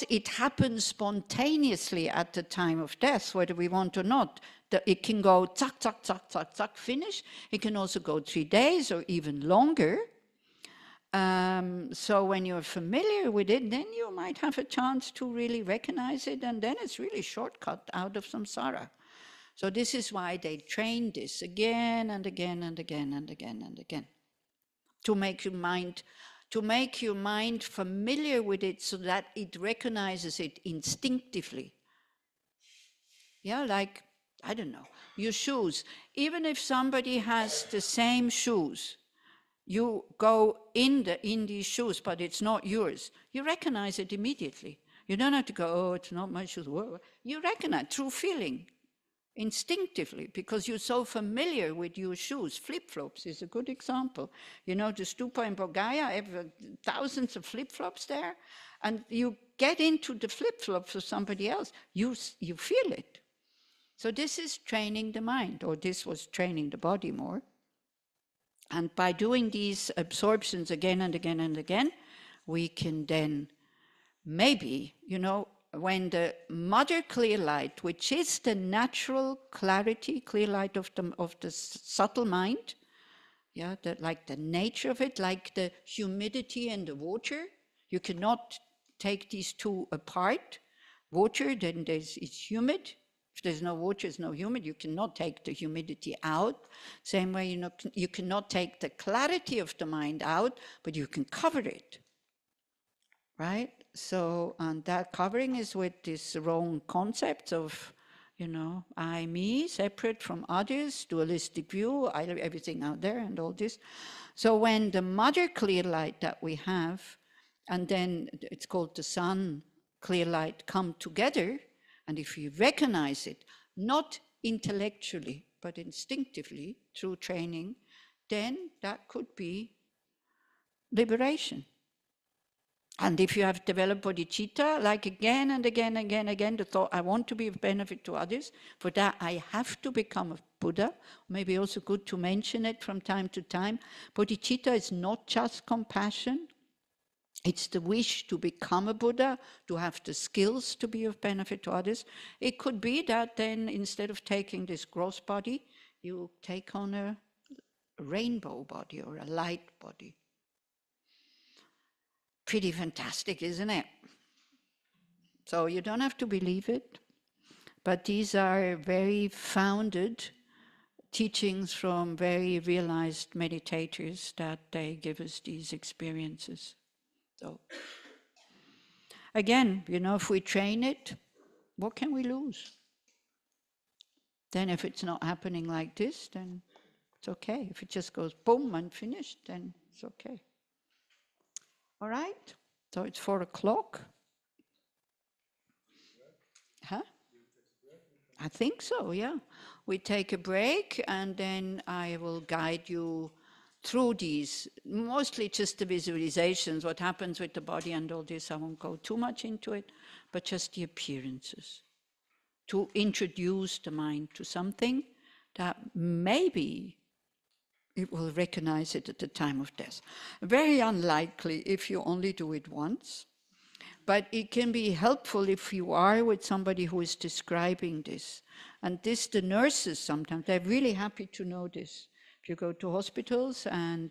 it happens spontaneously at the time of death, whether we want or not, it can go zack, zack, zack, zack, zack, finish. It can also go 3 days or even longer. So when you're familiar with it, then you might have a chance to really recognize it, and then it's really shortcut out of samsara. So this is why they train this again and again and again and again and again, to make your mind familiar with it so that it recognizes it instinctively. Yeah, like, I don't know, your shoes. Even if somebody has the same shoes, you go in these shoes, but it's not yours, you recognize it immediately. You don't have to go, oh, it's not my shoes. Whoa. You recognize through feeling, instinctively, because you're so familiar with your shoes. Flip-flops is a good example. The stupa in Bulgaria, thousands of flip-flops there, and you get into the flip-flops of somebody else, you feel it. So this is training the mind, or this was training the body more. And by doing these absorptions again and again and again, we can then maybe, when the mother clear light, which is the natural clarity, clear light of the subtle mind, like the nature of it, like the humidity and the water, you cannot take these two apart. Water, then it's humid. If there's no water, it's no humid. You cannot take the humidity out. Same way, you cannot take the clarity of the mind out, but you can cover it, right? So, and that covering is with this wrong concept of, I, me, separate from others, dualistic view, everything out there and all this. So when the mother clear light that we have, and then it's called the sun clear light, come together, and if you recognize it, not intellectually, but instinctively through training, then that could be liberation. And if you have developed bodhicitta, like again and again and again, again, the thought, I want to be of benefit to others, for that I have to become a Buddha. Maybe also good to mention it from time to time. Bodhicitta is not just compassion. It's the wish to become a Buddha, to have the skills to be of benefit to others. It could be that then instead of taking this gross body, you take on a rainbow body or a light body. Pretty fantastic, isn't it? So you don't have to believe it, but these are very founded teachings from very realized meditators that they give us these experiences. So, again, if we train it, what can we lose? Then if it's not happening like this, then it's okay. If it just goes boom and finished, then it's okay. All right? So it's 4:00. Huh? I think so, yeah. We take a break and then I will guide you through these, mostly just the visualizations, what happens with the body and all this. I won't go too much into it, but just the appearances, to introduce the mind to something that maybe it will recognize it at the time of death. Very unlikely if you only do it once, But it can be helpful if you are with somebody who is describing this. And the nurses sometimes, they're really happy to know this. If you go to hospitals and,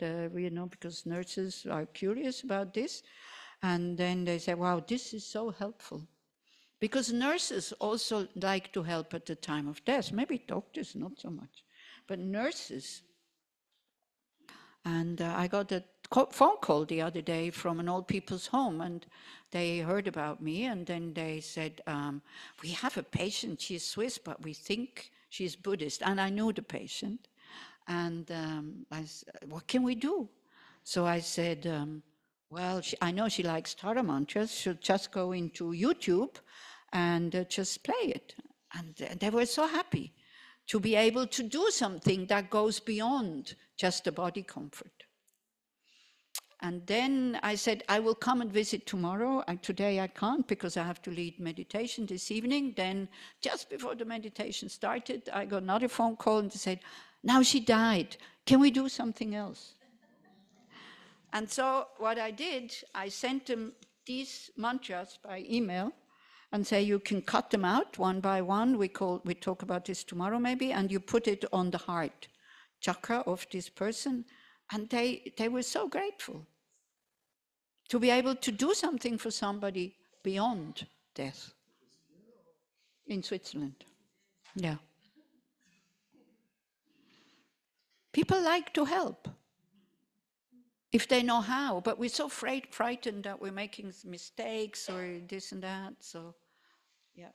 because nurses are curious about this, and then they say, wow, this is so helpful. Because nurses also like to help at the time of death. Maybe doctors, not so much. But nurses. And I got a phone call the other day from an old people's home, and they heard about me, and then they said, we have a patient, she's Swiss, but we think she's Buddhist. And I knew the patient. And I said, what can we do? So I said, well, I know she likes Tara mantras. She'll just go into YouTube and just play it. And they were so happy to be able to do something that goes beyond just the body comfort. And then I said, I will come and visit tomorrow. And today I can't because I have to lead meditation this evening. Then just before the meditation started, I got another phone call and they said, now she died. Can we do something else? And so what I did, I sent them these mantras by email and say you can cut them out one by one. We talk about this tomorrow maybe, and you put it on the heart chakra of this person. And they were so grateful to be able to do something for somebody beyond death. In Switzerland. Yeah. People like to help if they know how, but we're so frightened that we're making mistakes or this and that. So, yeah.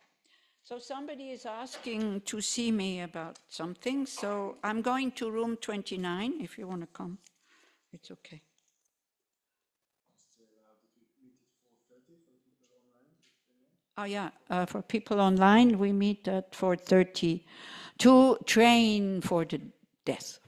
So somebody is asking to see me about something. So I'm going to room 29. If you want to come, it's okay. Oh yeah, for people online, we meet at 4:30 to train for the death.